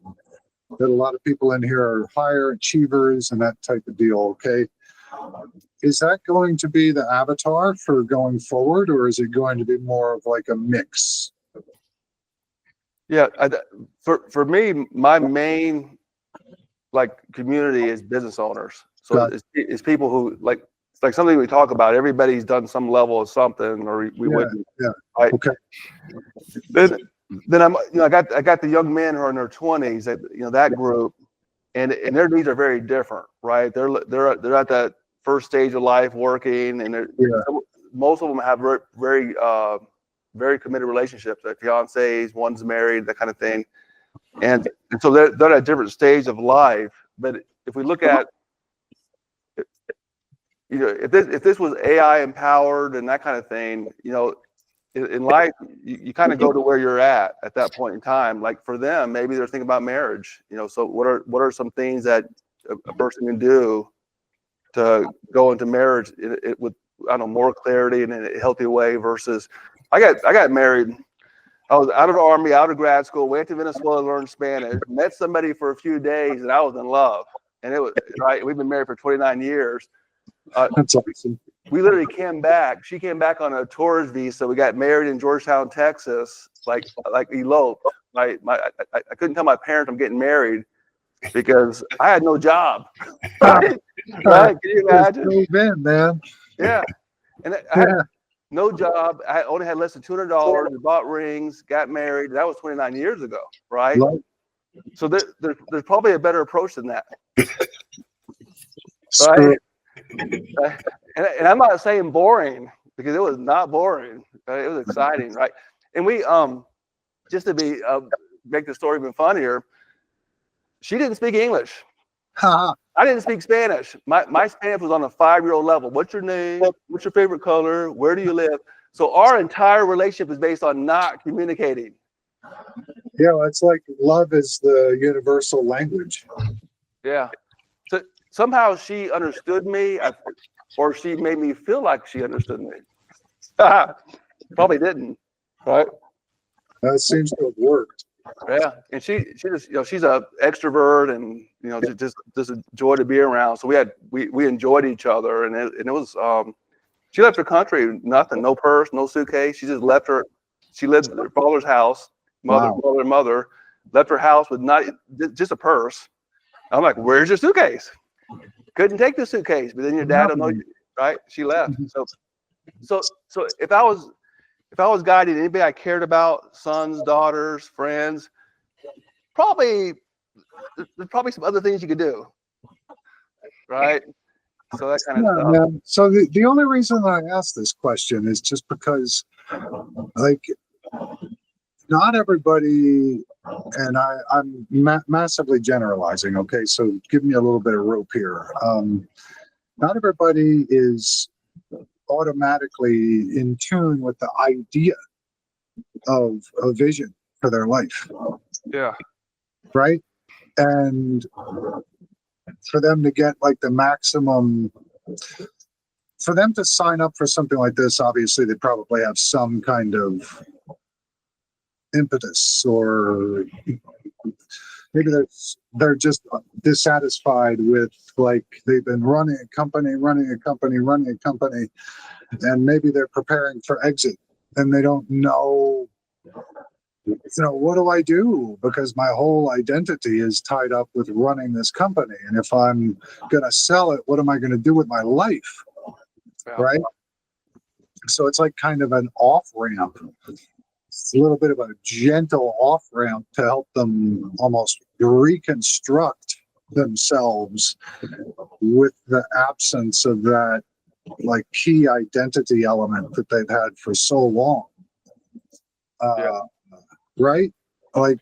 that a lot of people in here are higher achievers and that type of deal. Okay. Is that going to be the avatar for going forward, or is it going to be more of like a mix? Yeah. For me, my main community is business owners. So it's people who it's like something we talk about. Everybody's done some level of something, or we wouldn't. Yeah. Right? Okay. Then I'm, I got the young men who are in their 20s, that group, and their needs are very different, right? They're at that first stage of life, working, and most of them have very, very committed relationships, like fiancés, one's married, that kind of thing, and so they're at a different stage of life. But if we look at, if this was AI empowered and that kind of thing, in life, you kind of go to where you're at that point in time. Like for them, maybe they're thinking about marriage. So what are some things that a person can do to go into marriage with more clarity and in a healthy way versus I got married. I was out of the Army, out of grad school, went to Venezuela to learn Spanish, met somebody for a few days, and I was in love. And it was right. We've been married for 29 years. That's awesome. We literally came back. She came back on a tourist visa. We got married in Georgetown, Texas, like eloped. I couldn't tell my parents I'm getting married because I had no job. Right? Can you imagine? Move in, man. Yeah. And I had no job. I only had less than $200. We bought rings, got married. That was 29 years ago, right? Right. So there's probably a better approach than that. Screw Right? And I'm not saying boring because it was not boring. Right? It was exciting, right? And we just to be make the story even funnier, she didn't speak English. Ha. I didn't speak Spanish. My Spanish was on a 5-year-old level. What's your name? What's your favorite color? Where do you live? So our entire relationship is based on not communicating. Yeah, it's like love is the universal language. Yeah. So somehow she understood me, or she made me feel like she understood me. Probably didn't, right? That seems to have worked. Yeah, and she just she's a extrovert and just a joy to be around. So we enjoyed each other, and it was she left her country, nothing, no purse, no suitcase. She just left her. She lived at her father's house, mother left her house with not just a purse. I'm like, where's your suitcase? Couldn't take the suitcase, but then your dad will know, right? She left. So if I was guiding anybody I cared about, sons, daughters, friends, there's probably some other things you could do, right? So that kind of stuff. Man. So the only reason I asked this question is just because, like, not everybody, and I'm massively generalizing. Okay, so give me a little bit of rope here. Not everybody is automatically in tune with the idea of a vision for their life. Yeah. Right. And for them to get like the maximum, for them to sign up for something like this, obviously they probably have some kind of impetus, or maybe they're just dissatisfied with, like, they've been running a company, and maybe they're preparing for exit and they don't know, what do I do? Because my whole identity is tied up with running this company. And if I'm going to sell it, what am I going to do with my life? Yeah. Right. So it's like kind of an off ramp. It's a little bit of a gentle off ramp to help them almost reconstruct themselves with the absence of that, like, key identity element that they've had for so long. Right? Like,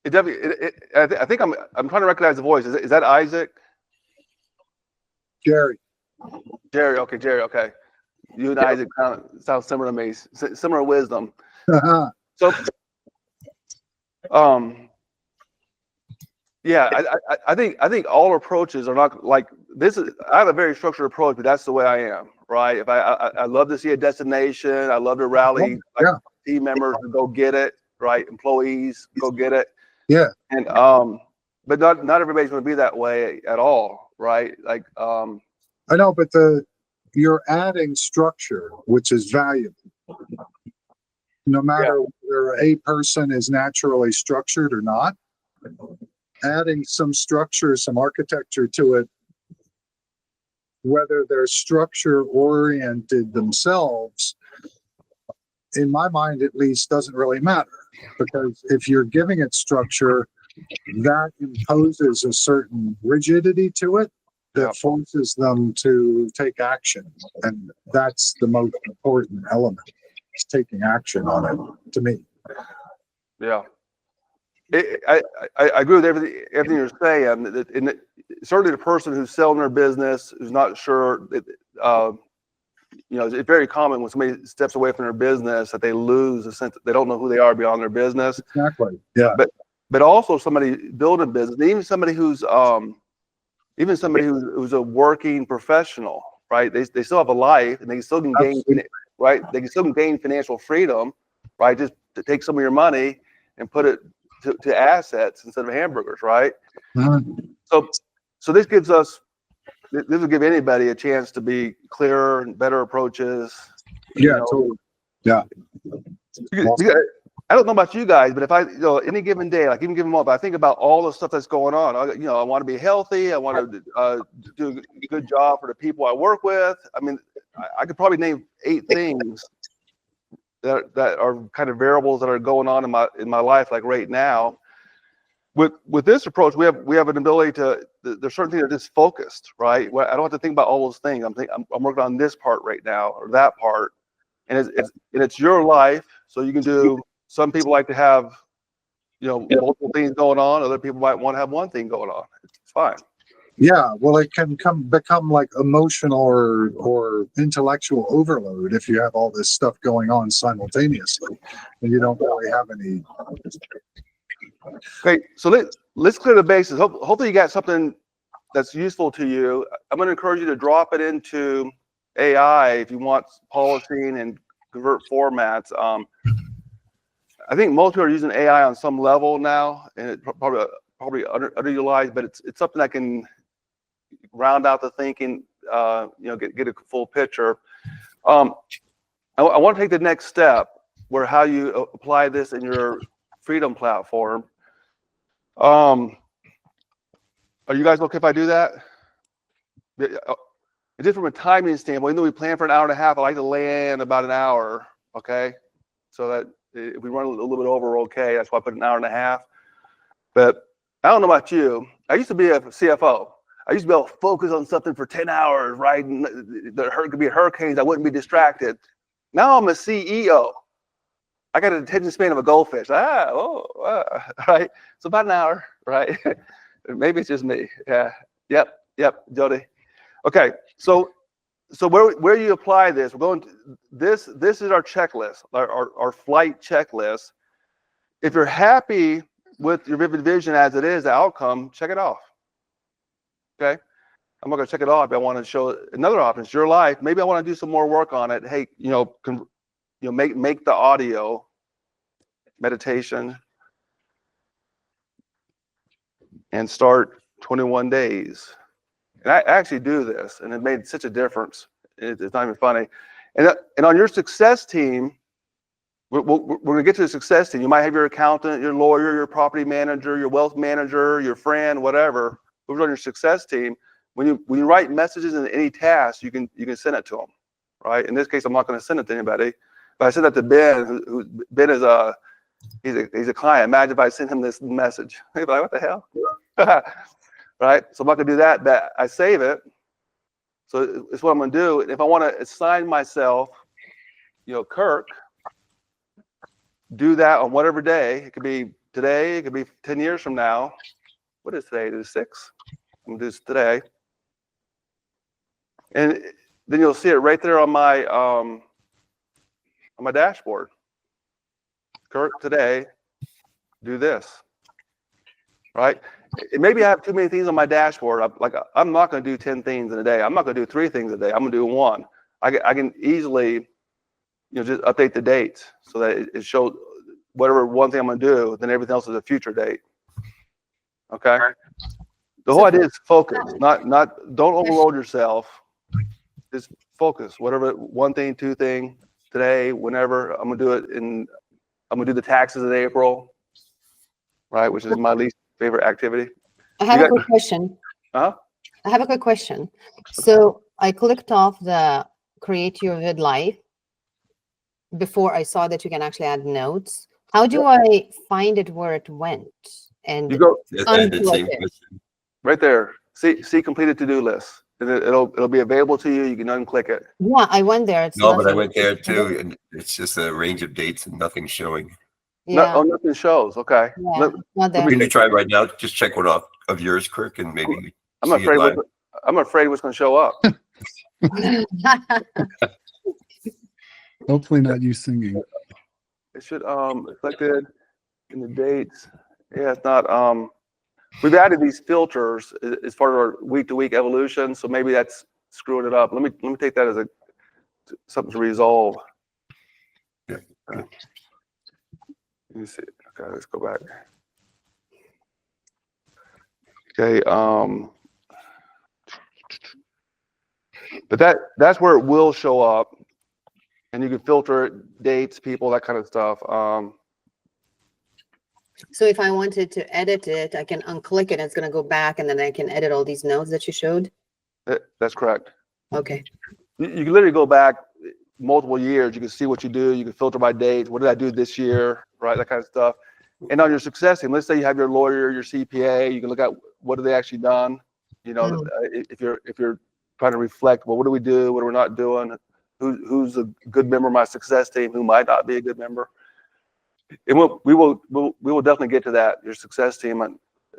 It definitely. I think I'm trying to recognize the voice. Is that Isaac? Jerry. Jerry. Okay, Jerry. Okay. You and Isaac sound similar to me. Similar wisdom. So, yeah, I think all approaches are not like this. I have a very structured approach, but that's the way I am, right? If I love to see a destination, I love to rally team members to go get it, right? Employees go get it. Yeah. And but not everybody's going to be that way at all, right? Like I know, but you're adding structure, which is valuable. No matter whether a person is naturally structured or not, adding some structure, some architecture to it, whether they're structure oriented themselves, in my mind at least, doesn't really matter. Because if you're giving it structure, that imposes a certain rigidity to it that forces them to take action. And that's the most important element, is taking action on it, to me. Yeah. I agree with everything you're saying. Certainly the person who's selling their business, who's not sure, it's very common when somebody steps away from their business that they lose a sense that they don't know who they are beyond their business. Exactly. Yeah. But also somebody building business, even somebody who's a working professional, right? They still have a life and they still can gain, right? They can still gain financial freedom, right? Just to take some of your money and put it to assets instead of hamburgers, right? Mm-hmm. So this gives us, this will give anybody a chance to be clearer and better approaches. Yeah, totally. Yeah. I don't know about you guys, but if I, any given day, like even given month, I think about all the stuff that's going on. I want to be healthy. I want to do a good job for the people I work with. I mean, I could probably name 8 things that are kind of variables that are going on in my life, like right now. With this approach, we have an ability to. There's certain things that are just focused, right? I don't have to think about all those things. I'm working on this part right now or that part, and it's your life, so you can do. Some people like to have, multiple things going on. Other people might want to have one thing going on. It's fine. Yeah, well, it can become like emotional or intellectual overload if you have all this stuff going on simultaneously, and you don't really have any. Okay, so let's clear the bases. Hopefully you got something that's useful to you. I'm going to encourage you to drop it into AI if you want policing and convert formats. I think most people are using AI on some level now, and it probably underutilized, but it's something that can round out the thinking. Get a full picture. I want to take the next step where how you apply this in your Freedom platform. Are you guys okay if I do that? Just from a timing standpoint, even though we plan for an hour and a half, I like to land about an hour. Okay, so that if we run a little bit over, okay. That's why I put an hour and a half. But I don't know about you. I used to be a CFO. I used to be able to focus on something for 10 hours, right? And there could be hurricanes. I wouldn't be distracted. Now I'm a CEO. I got an attention span of a goldfish. Right? So about an hour, right? Maybe it's just me. Yeah. Yep, Jody. Okay. So where you apply this, we're going to this is our checklist, our flight checklist. If you're happy with your vivid vision as it is, the outcome, check it off. Okay. I'm not going to check it off. I want to show another option. It's your life. Maybe I want to do some more work on it. Hey, make the audio meditation and start 21 days. And I actually do this, and it made such a difference. It's not even funny. And on your success team, we're going to get to the success team. You might have your accountant, your lawyer, your property manager, your wealth manager, your friend, whatever. Who's on your success team? When you write messages in any task, you can send it to them, right? In this case, I'm not going to send it to anybody, but I send that to Ben. Ben is he's a client. Imagine if I sent him this message. He'd be like, what the hell? Right? So I'm not going to do that, but I save it. So it's what I'm going to do. If I want to assign myself, Kirk, do that on whatever day. It could be today. It could be 10 years from now. What is today? It is 6. I'm going to do this today. And then you'll see it right there on my dashboard. Kirk, today, do this. Right? Maybe I have too many things on my dashboard. I'm not going to do 10 things in a day. I'm not going to do 3 things a day. I'm going to do 1. I can easily, just update the dates so that it shows whatever one thing I'm going to do. Then everything else is a future date. Okay. The whole idea is focus. Not. Don't overload yourself. Just focus. Whatever, 1 thing, 2 thing today, whenever. I'm going to do it I'm going to do the taxes in April. Right, which is my least favorite activity. I have a quick question. Huh? I have a quick question. So I clicked off the create your vid life before I saw that you can actually add notes. How do I find it where it went? And You go unplug it? right there. See completed to-do list. And it'll be available to you. You can unclick it. Yeah, I went there. It's No, but I nothing. went there too, and it's just a range of dates and nothing showing. Yeah, Nothing shows. Okay. yeah, not there. Can you try right now? Just check one off of yours, Kirk, and maybe I'm see it afraid. live. I'm afraid what's going to show up. Hopefully not you singing. It should reflected in the dates. Yeah, it's not. We've added these filters as part of our week-to-week evolution, so maybe that's screwing it up. Let me take that as something to resolve. Yeah. Let me see. Okay, let's go back. Okay. But that's where it will show up, and you can filter it, dates, people, that kind of stuff. So if I wanted to edit it, I can unclick it. It's going to go back, and then I can edit all these notes that you showed. That's correct. Okay. You can literally go back multiple years. You can see what you do. You can filter by dates. What did I do this year? Right, that kind of stuff. And on your success team, let's say you have your lawyer, your CPA. You can look at what have they actually done. You know, if you're trying to reflect, well, what do we do? What are we not doing? Who's a good member of my success team? Who might not be a good member? And we will definitely get to that. Your success team, and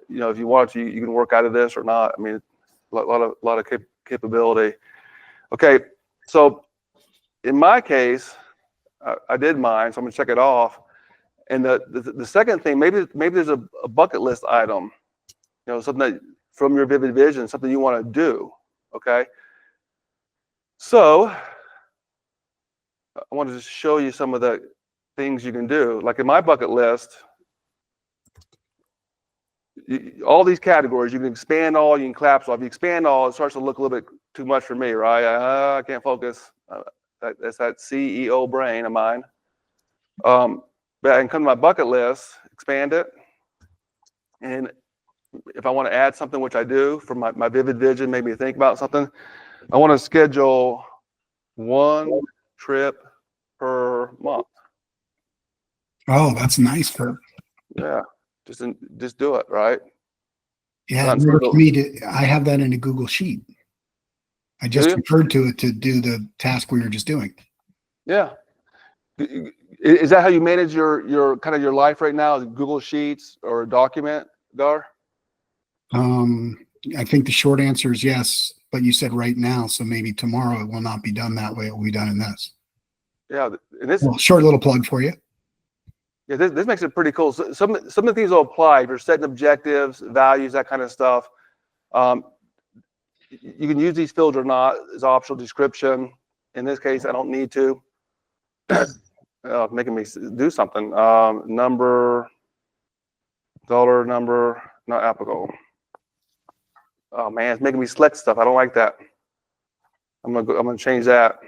you know, if you want to, you can work out of this or not. I mean, a lot of capability. Okay, so in my case, I did mine, so I'm gonna check it off. And the second thing, maybe there's a bucket list item, you know, something that from your vivid vision, something you want to do. Okay, so I wanted to show you some of the things you can do. Like in my bucket list, all these categories, you can expand all, you can collapse all. If you expand all, it starts to look a little bit too much for me, right? I can't focus. That's that CEO brain of mine. But I can come to my bucket list, expand it, and if I want to add something, which I do, from my vivid vision, made me think about something, I want to schedule 1 trip per month. Oh, that's nice, Kirk. Yeah, just do it, right? Yeah, in order for me to, I have that in a Google Sheet. I just referred to it to do the task we were just doing. Yeah. Is that how you manage your kind of your life right now? Google Sheets or a document, Gar? I think the short answer is yes, but you said right now, so maybe tomorrow it will not be done that way. It will be done in this. Yeah, and this short little plug for you. Yeah, this makes it pretty cool. So some of the things will apply if you're setting objectives, values, that kind of stuff. You can use these fields or not as optional description. In this case, I don't need to. Making me do something. Number, dollar number, not applicable. Oh man, it's making me select stuff. I don't like that. I'm gonna change that.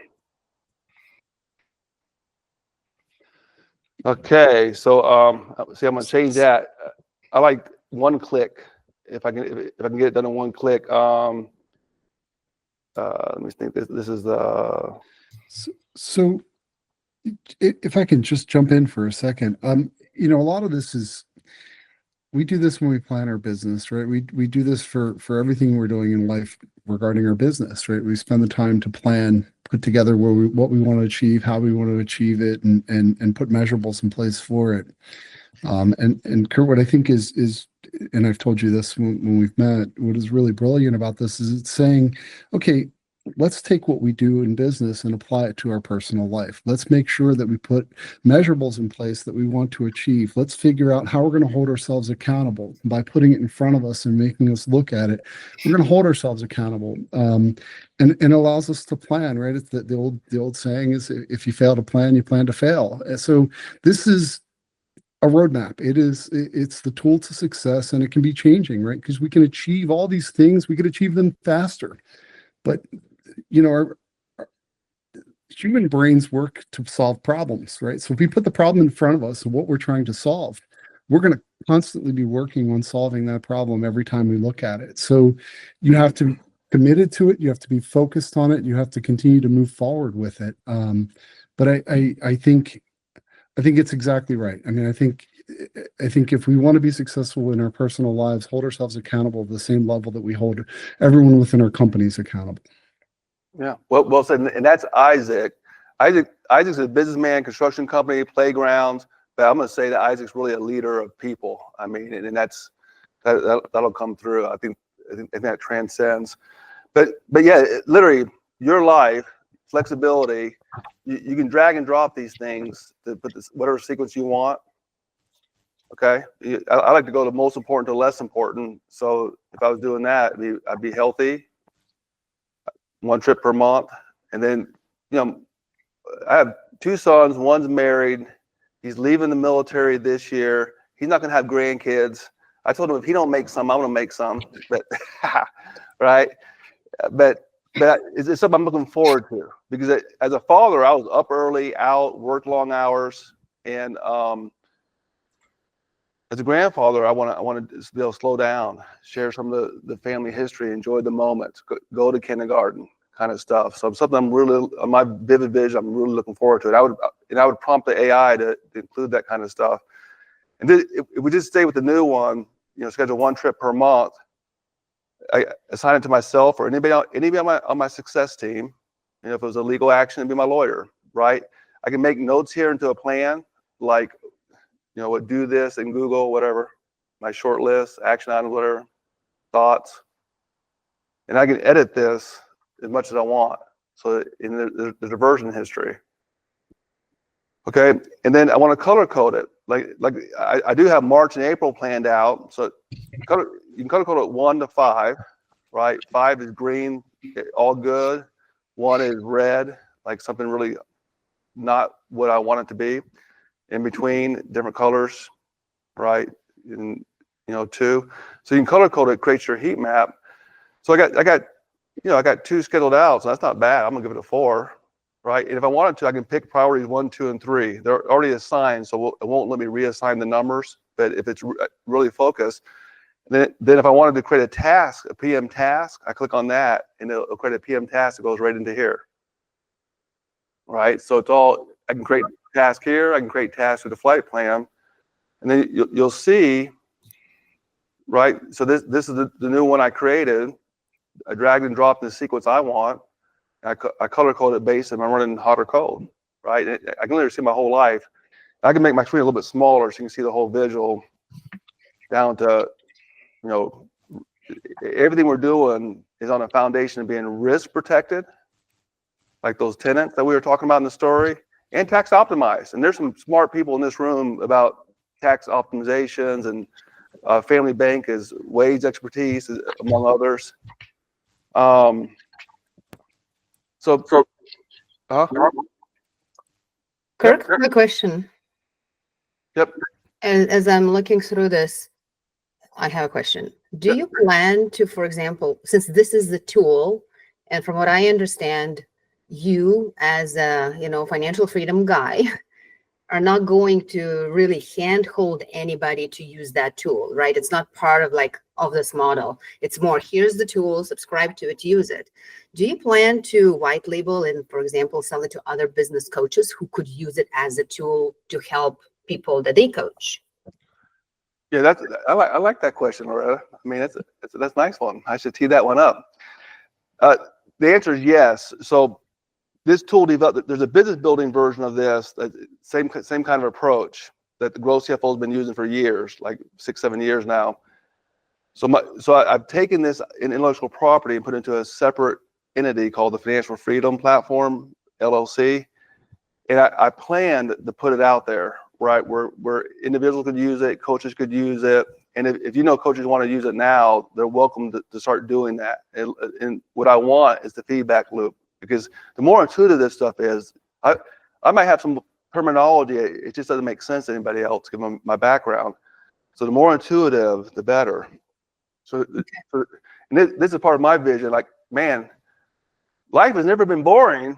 Okay, so see, I'm gonna change that. I like 1 click. If I can get it done in 1 click. Let me think. This is the. So if I can just jump in for a second, you know, a lot of this is, we do this when we plan our business, right? We do this for everything we're doing in life regarding our business, right? We spend the time to plan, put together what we want to achieve, how we want to achieve it, and put measurables in place for it. And Kurt, what I think is, and I've told you this when we've met, what is really brilliant about this is it's saying, okay, let's take what we do in business and apply it to our personal life. Let's make sure that we put measurables in place that we want to achieve. Let's figure out how we're going to hold ourselves accountable by putting it in front of us and making us look at it. We're going to hold ourselves accountable. And it allows us to plan, right? It's the old saying is, if you fail to plan, you plan to fail. And so this is a roadmap. It's the tool to success, and it can be changing, right? Because we can achieve all these things. We could achieve them faster. But you know, our human brains work to solve problems, right? So if we put the problem in front of us and what we're trying to solve, we're going to constantly be working on solving that problem every time we look at it. So you have to be committed to it. You have to be focused on it. You have to continue to move forward with it. But I think it's exactly right. I mean, I think if we want to be successful in our personal lives, hold ourselves accountable at the same level that we hold everyone within our companies accountable. Yeah, well said. And that's Isaac. Isaac's a businessman, construction company, playgrounds. But I'm going to say that Isaac's really a leader of people. I mean, and that'll come through. I think that transcends. But yeah, literally, your life, flexibility. You can drag and drop these things to put whatever sequence you want. Okay, I like to go to most important to less important. So if I was doing that, I'd be healthy. 1 trip per month, and then, you know, I have 2 sons. One's married. He's leaving the military this year. He's not going to have grandkids. I told him if he don't make some, I'm gonna make some. But right, but it's something I'm looking forward to because as a father, I was up early, out, worked long hours, and as a grandfather, I want to be able to slow down, share some of the family history, enjoy the moment, go to kindergarten, kind of stuff. So something I'm really, on my vivid vision, I'm really looking forward to it. I would prompt the AI to include that kind of stuff. And then if we just stay with the new one, schedule one trip per month. I assign it to myself or anybody on my success team. If it was a legal action, it'd be my lawyer, right? I can make notes here into a plan, like, what do this in Google, whatever, my short list, action items, whatever, thoughts. And I can edit this as much as I want. So there's a version history. Okay, and then I want to color code it. Like I do have March and April planned out. So you can color code it 1 to 5, right? 5 is green, all good. 1 is red, like something really not what I want it to be. In between, different colors, right? And 2. So you can color code it, create your heat map. So I got 2 scheduled out, so that's not bad. I'm gonna give it a 4, right? And if I wanted to, I can pick priorities 1, 2, and 3. They're already assigned, so it won't let me reassign the numbers. But if it's really focused, then if I wanted to create a task, a PM task, I click on that, and it'll create a PM task that goes right into here, right? So it's all, I can create task here, I can create tasks with the flight plan, and then you'll see, right? So this is the new one I created. I dragged and dropped in the sequence I want. I color code it based on I'm running hot or cold, right? I can literally see my whole life. I can make my screen a little bit smaller so you can see the whole visual down to, everything we're doing is on a foundation of being risk protected, like those tenants that we were talking about in the story, and tax optimized. And there's some smart people in this room about tax optimizations, and family bank is wage expertise, among others. Kirk, I have a question. Yep. As I'm looking through this, I have a question. Do you plan to, for example, since this is the tool, and from what I understand, you as a financial freedom guy are not going to really handhold anybody to use that tool, right? It's not part of this model. It's more, here's the tool, subscribe to it, use it. Do you plan to white label and, for example, sell it to other business coaches who could use it as a tool to help people that they coach? Yeah, I like that question, Loretta. I mean, that's a nice one. I should tee that one up. The answer is yes. So this tool developed, there's a business building version of this, same kind of approach that the growth CFO has been using for years, like 6-7 years now. So I've taken this in intellectual property and put it into a separate entity called the Financial Freedom Platform, LLC. And I planned to put it out there, right, where individuals could use it, coaches could use it. And if coaches want to use it now, they're welcome to start doing that. And what I want is the feedback loop, because the more intuitive this stuff is, I might have some terminology, it just doesn't make sense to anybody else given my background. So the more intuitive, the better. So and this is part of my vision. Like, man, life has never been boring,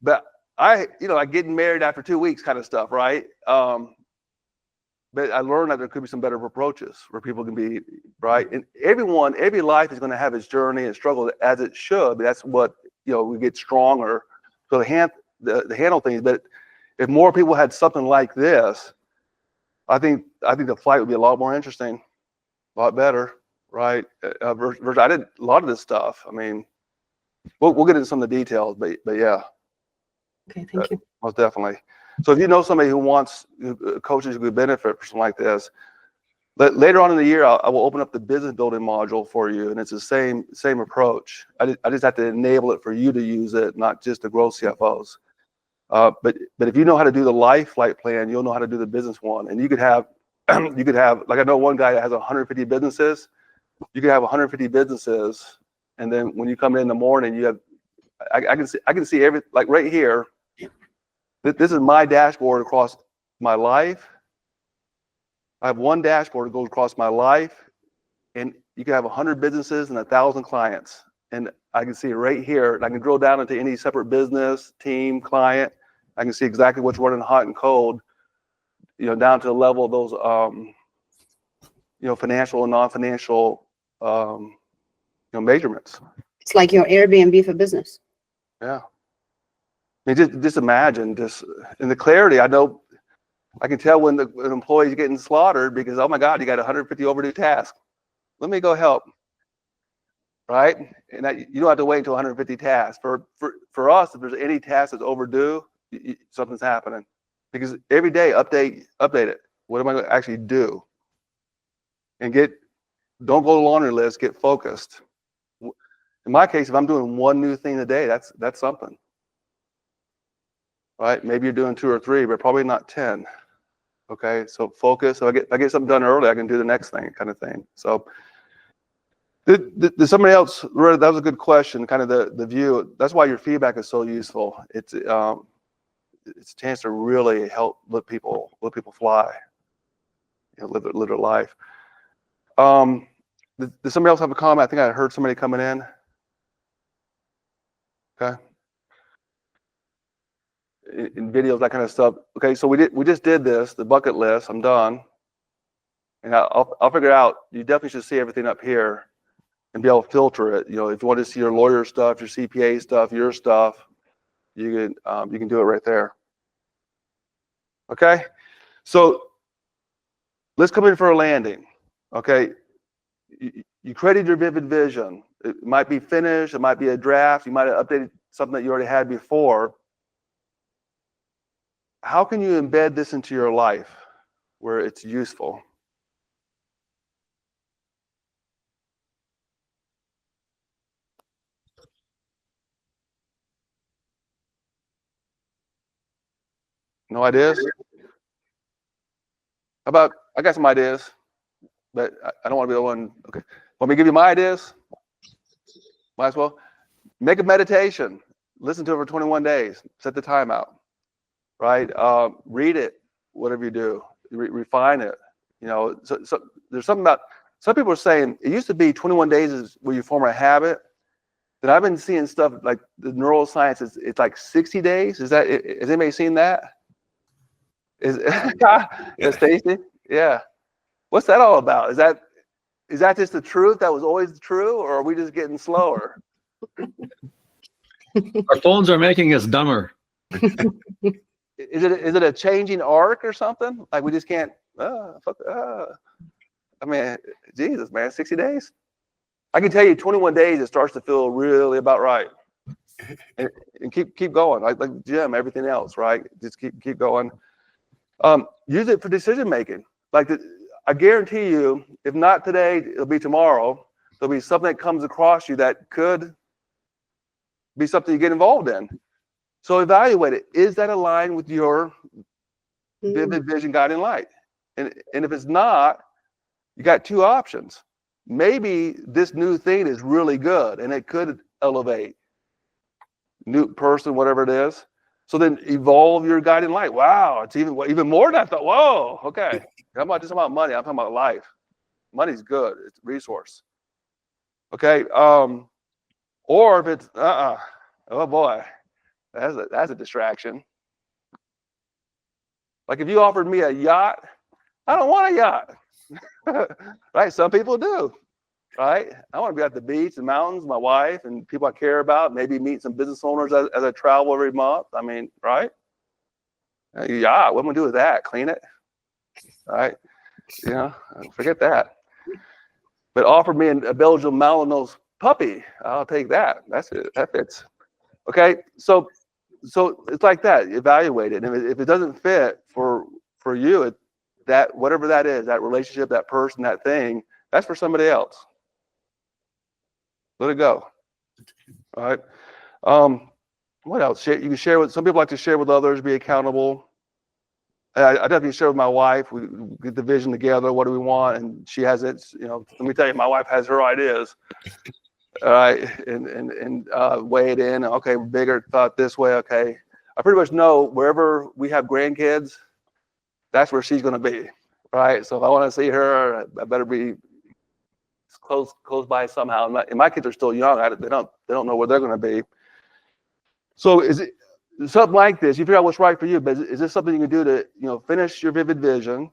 but like getting married after 2 weeks kind of stuff, right? But I learned that there could be some better approaches where people can be, right? And every life is going to have its journey and struggle, as it should. But that's what, we get stronger to handle things. But if more people had something like this, I think the flight would be a lot more interesting, a lot better, right? Versus I did a lot of this stuff. I mean, we'll get into some of the details, but yeah. Okay, thank you. Most definitely. So if you know somebody who wants coaches who could benefit from something like this, later on in the year, I will open up the business building module for you, and it's the same approach. I just have to enable it for you to use it, not just the growth CFOs. But if you know how to do the life flight plan, you'll know how to do the business one. And you could have like I know one guy that has 150 businesses. You could have 150 businesses, and then when you come in the morning, you have I can see every, like right here. This is my dashboard across my life, I have one dashboard that goes across my life, and you can have 100 businesses and 1,000 clients. And I can see it right here. And I can drill down into any separate business, team, client. I can see exactly what's running hot and cold, down to the level of those, financial and non-financial, measurements. It's like your Airbnb for business. Yeah. I mean, just imagine this, in the clarity. I know I can tell when an employee's getting slaughtered because, oh my God, you got 150 overdue tasks. Let me go help. Right? And you don't have to wait until 150 tasks. For us, if there's any task that's overdue, something's happening. Because every day, update it. What am I going to actually do? And don't go to the laundry list, get focused. In my case, if I'm doing one new thing a day, that's something. Right? Maybe you're doing 2 or 3, but probably not 10. Okay, so focus. So if I get something done early, I can do the next thing, kind of thing. So did somebody else, that was a good question, kind of the view. That's why your feedback is so useful. It's a chance to really help let people fly, live their life. Did somebody else have a comment? I think I heard somebody coming in. Okay. In videos, that kind of stuff. Okay, so we just did this, the bucket list. I'm done, and I'll figure it out. You definitely should see everything up here and be able to filter it. If you want to see your lawyer stuff, your CPA stuff, your stuff, you can do it right there. Okay, so let's come in for a landing. Okay, you created your vivid vision. It might be finished, it might be a draft, you might have updated something that you already had before. How can you embed this into your life where it's useful? No ideas? How about, I got some ideas, but I don't want to be the one. Okay. Want me to give you my ideas? Might as well. Make a meditation. Listen to it for 21 days. Set the time out. Right? Read it, whatever you do. Refine it. So there's something about, some people are saying, it used to be 21 days is where you form a habit. Then I've been seeing stuff like the neuroscience, it's like 60 days. Has anybody seen that? Is Stacy? Yeah. What's that all about? Is that just the truth that was always true, or are we just getting slower? Our phones are making us dumber. Is it a changing arc or something? Like we just can't. I mean, Jesus, man, 60 days. I can tell you, 21 days, it starts to feel really about right. And keep going, like Jim, everything else, right? Just keep going. Use it for decision making. I guarantee you, if not today, it'll be tomorrow. There'll be something that comes across you that could be something you get involved in. So evaluate it. Is that aligned with your vivid vision, guiding light? And if it's not, you got 2 options. Maybe this new thing is really good and it could elevate new person, whatever it is. So then evolve your guiding light. Wow, it's even more than I thought. Whoa, okay. I'm not just about money. I'm talking about life. Money's good. It's a resource. Okay. Or if it's oh boy, that's a distraction. Like if you offered me a yacht, I don't want a yacht. Right? Some people do. Right? I want to be at the beach, the mountains, my wife, and people I care about. Maybe meet some business owners as I travel every month. I mean, right? Yeah, what am I gonna do with that? Clean it, right? Forget that. But offer me a Belgian Malinois puppy, I'll take that. That's it. That fits. Okay, so it's like that. Evaluate it, and if it doesn't fit for you, that whatever that is, that relationship, that person, that thing, that's for somebody else. Let it go. All right. What else? You can share with, some people like to share with others, be accountable. I definitely share with my wife. We get the vision together. What do we want? And she has it. Let me tell you, my wife has her ideas. All right, and weigh it in. Okay, bigger thought this way. Okay, I pretty much know wherever we have grandkids, that's where she's going to be. right? So if I want to see her, I better be close by somehow. And my kids are still young. They don't know where they're going to be. So is it something like this? You figure out what's right for you, but is this something you can do to finish your vivid vision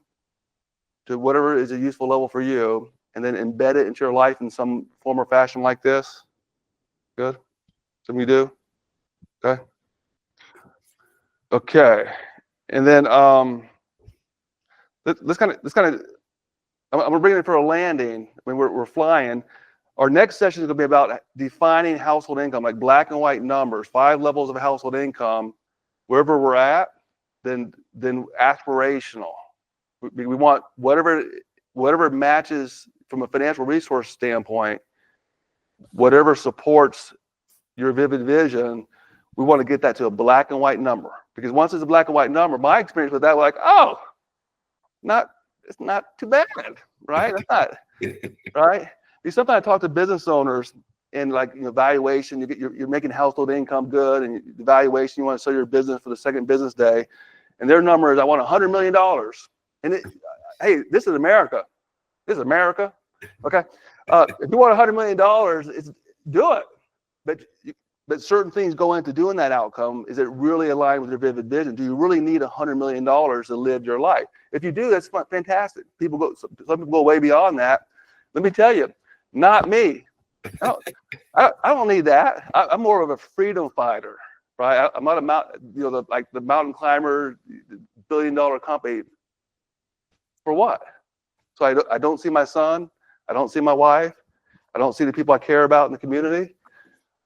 to whatever is a useful level for you, and then embed it into your life in some form or fashion like this? Good. Something you do? Okay. Okay. And then let's kind of I'm gonna bring it in for a landing. I mean, we're flying. Our next session is gonna be about defining household income, like black and white numbers, 5 levels of household income. Wherever we're at, then aspirational. We want whatever matches from a financial resource standpoint, whatever supports your vivid vision. We want to get that to a black and white number, because once it's a black and white number, my experience with that, we're like, oh, it's not too bad, right? That's not right. Because sometimes I talk to business owners and valuation. You're making household income good, and the valuation, you want to sell your business for the second business day, and their number is, I want $100 million. And hey, this is America. This is America. Okay. If you want $100 million, do it. But certain things go into doing that outcome. Is it really aligned with your vivid vision? Do you really need $100 million to live your life? If you do, that's fantastic. Some people go way beyond that. Let me tell you, not me. I don't need that. I'm more of a freedom fighter, right? I'm not the mountain climber, billion-dollar company. For what? So I don't see my son. I don't see my wife. I don't see the people I care about in the community.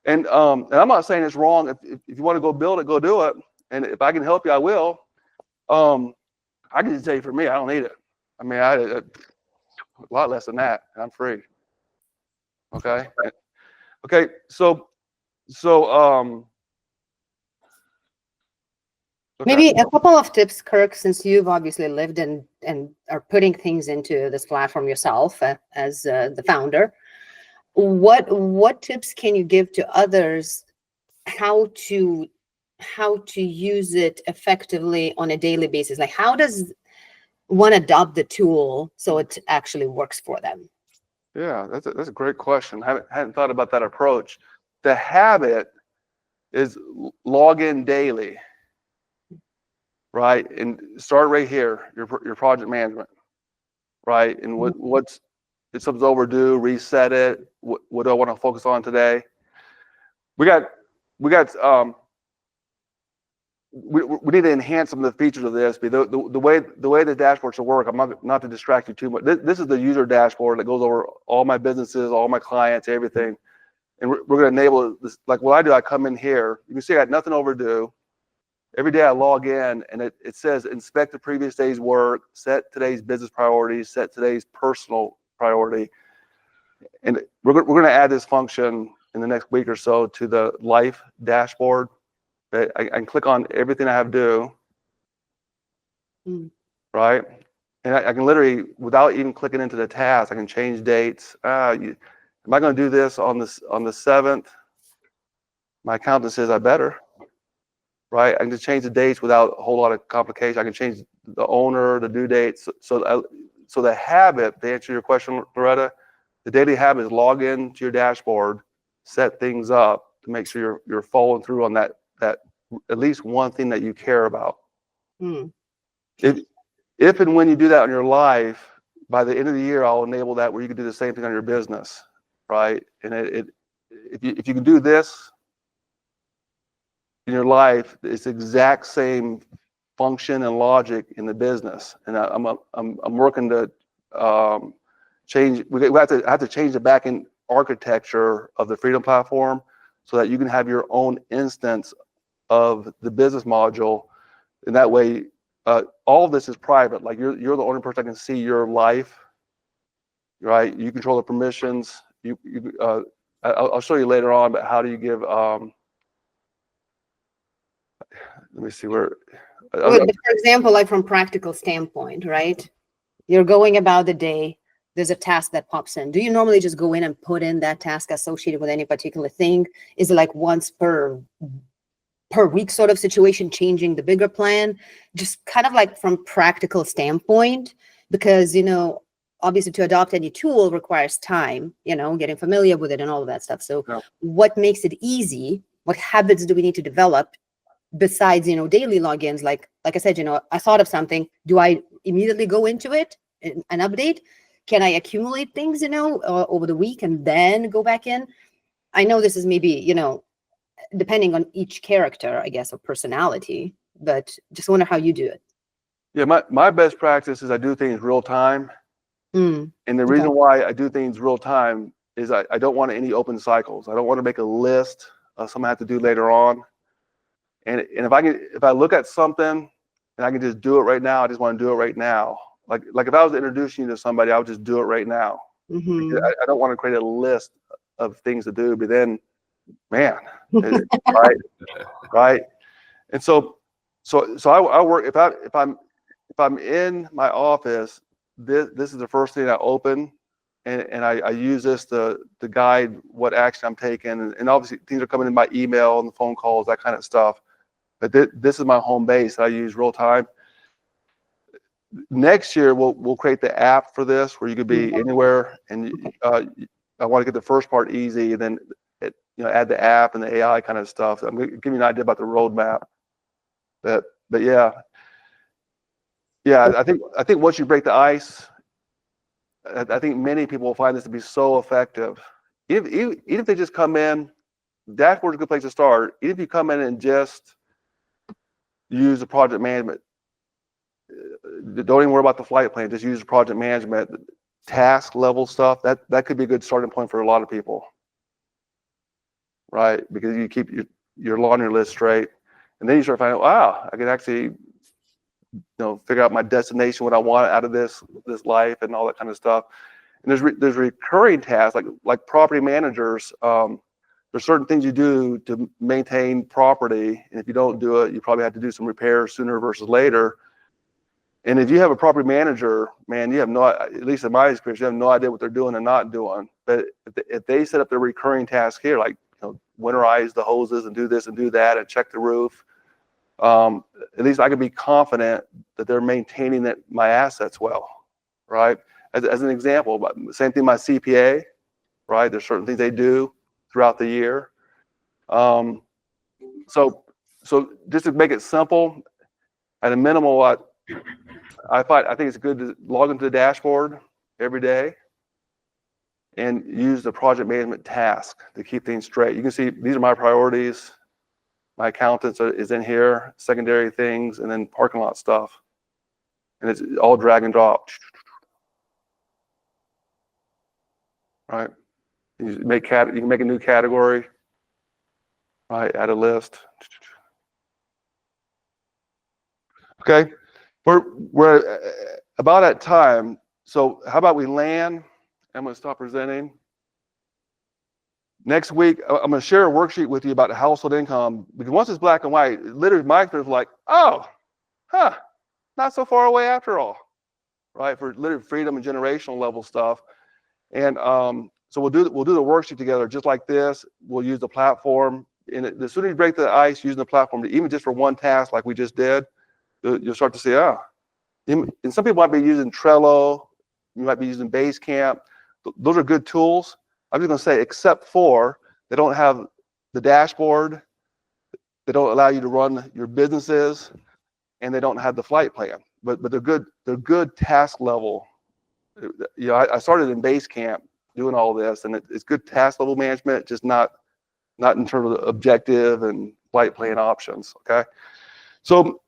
And I'm not saying it's wrong. If you want to go build it, go do it. And if I can help you, I will. I can just tell you, for me, I don't need it. I mean, a lot less than that, and I'm free. Okay. Okay. So okay. Maybe a couple of tips, Kirk, since you've obviously lived and are putting things into this platform yourself as the founder. What tips can you give to others how to use it effectively on a daily basis? Like, how does one adopt the tool so it actually works for them? Yeah, that's a great question. I hadn't thought about that approach. The habit is log in daily, right? And start right here, your project management, right? And what's if something's overdue, reset it. What do I want to focus on today? We need to enhance some of the features of this. The way the dashboard should work, I'm not to distract you too much. This is the user dashboard that goes over all my businesses, all my clients, everything. And we're going to enable this. Like what I do, I come in here. You can see I got nothing overdue. Every day I log in, and it says inspect the previous day's work, set today's business priorities, set today's personal priority. And we're going to add this function in the next week or so to the life dashboard. I can click on everything I have due, right? And I can literally, without even clicking into the task, I can change dates. Am I going to do this on the 7th? My accountant says I better, right? I can just change the dates without a whole lot of complication. I can change the owner, the due dates. So the habit, to answer your question, Loretta, the daily habit is log in to your dashboard, set things up to make sure you're following through on that at least one thing that you care about. If and when you do that in your life, by the end of the year, I'll enable that where you can do the same thing on your business, right? And if you can do this in your life, it's the exact same function and logic in the business. And I'm working to change. We have to change the backend architecture of the Freedom Platform so that you can have your own instance of the business module, and that way all of this is private. Like you're the only person that can see your life, right? You control the permissions. I'll show you later on, but how do you give let me see where Well, but for example, like from practical standpoint, right? You're going about the day, there's a task that pops in. Do you normally just go in and put in that task associated with any particular thing? Is it like once per week sort of situation, changing the bigger plan? Just kind of like from practical standpoint, because, obviously to adopt any tool requires time, getting familiar with it and all of that stuff. So Yeah. what makes it easy? What habits do we need to develop besides, daily logins? Like I said, I thought of something. Do I immediately go into it and update? Can I accumulate things, over the week and then go back in? I know this is maybe, depending on each character, I guess, or personality, but just wonder how you do it. Yeah, my best practice is I do things real time. Mm, And the Okay. reason why I do things real time is I don't want any open cycles. I don't want to make a list of something I have to do later on. And if I look at something and I can just do it right now, I just want to do it right now. Like if I was introducing you to somebody, I would just do it right now. mhm. I don't want to create a list of things to do, but then, man, right. And so I work, if I'm in my office, this is the first thing I open, and I use this to guide what action I'm taking, and obviously things are coming in by email and the phone calls, that kind of stuff. But this is my home base that I use real time. Next year we'll create the app for this where you could be anywhere, and I want to get the first part easy, and then add the app and the AI kind of stuff. I'm going to give you an idea about the roadmap. But yeah, I think once you break the ice, I think many people will find this to be so effective. Even if they just come in, dashboard's a good place to start. Even if you come in and just use the project management, don't even worry about the flight plan. Just use the project management, task level stuff. That could be a good starting point for a lot of people, right? Because you keep your laundry list straight, and then you start finding, wow, I can actually figure out my destination, what I want out of this life, and all that kind of stuff. And there's recurring tasks like property managers. There's certain things you do to maintain property, and if you don't do it, you probably have to do some repairs sooner versus later. And if you have a property manager, man, you have at least in my experience, you have no idea what they're doing and not doing. But if they set up their recurring tasks here, like winterize the hoses and do this and do that and check the roof, at least I can be confident that they're maintaining my assets well, right? As an example, but same thing, my CPA, right? There's certain things they do throughout the year. So just to make it simple, at a minimal, I think it's good to log into the dashboard every day and use the project management task to keep things straight. You can see these are my priorities. My accountants is in here, secondary things, and then parking lot stuff. And it's all drag and drop. Right? You can make a new category. Right? Add a list. Okay. We're about at time. So how about we land? I'm going to stop presenting. Next week, I'm going to share a worksheet with you about household income, because once it's black and white, literally my experience was like, oh, not so far away after all, right? For literally freedom and generational level stuff. And so we'll do the worksheet together just like this. We'll use the platform, and as soon as you break the ice using the platform, even just for one task like we just did, you'll start to see, and some people might be using Trello, you might be using Basecamp. Those are good tools. I'm just going to say, except for they don't have the dashboard, they don't allow you to run your businesses, and they don't have the flight plan. But they're good. They're good task level. I started in Basecamp doing all this, and it's good task level management, just not in terms of objective and flight plan options. Okay, so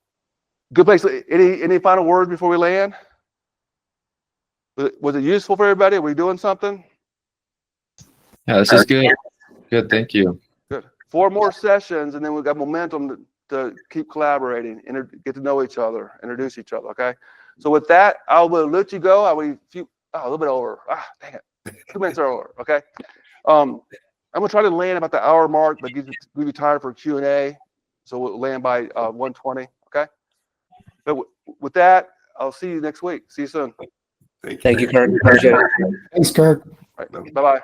good place. Any final words before we land? Was it useful for everybody? Are we doing something? Yeah, this is good. Good, thank you. Good. 4 more sessions, and then we've got momentum to keep collaborating and get to know each other, introduce each other. Okay. So with that, I will let you go. A little bit over. Dang it. 2 minutes over. Okay. I'm gonna try to land about the hour mark, but give you time for Q&A. So we'll land by 1:20. Okay. But with that, I'll see you next week. See you soon. Thank you. Thank you, Kirk. Appreciate it. Thanks, Kirk. All right. Bye-bye.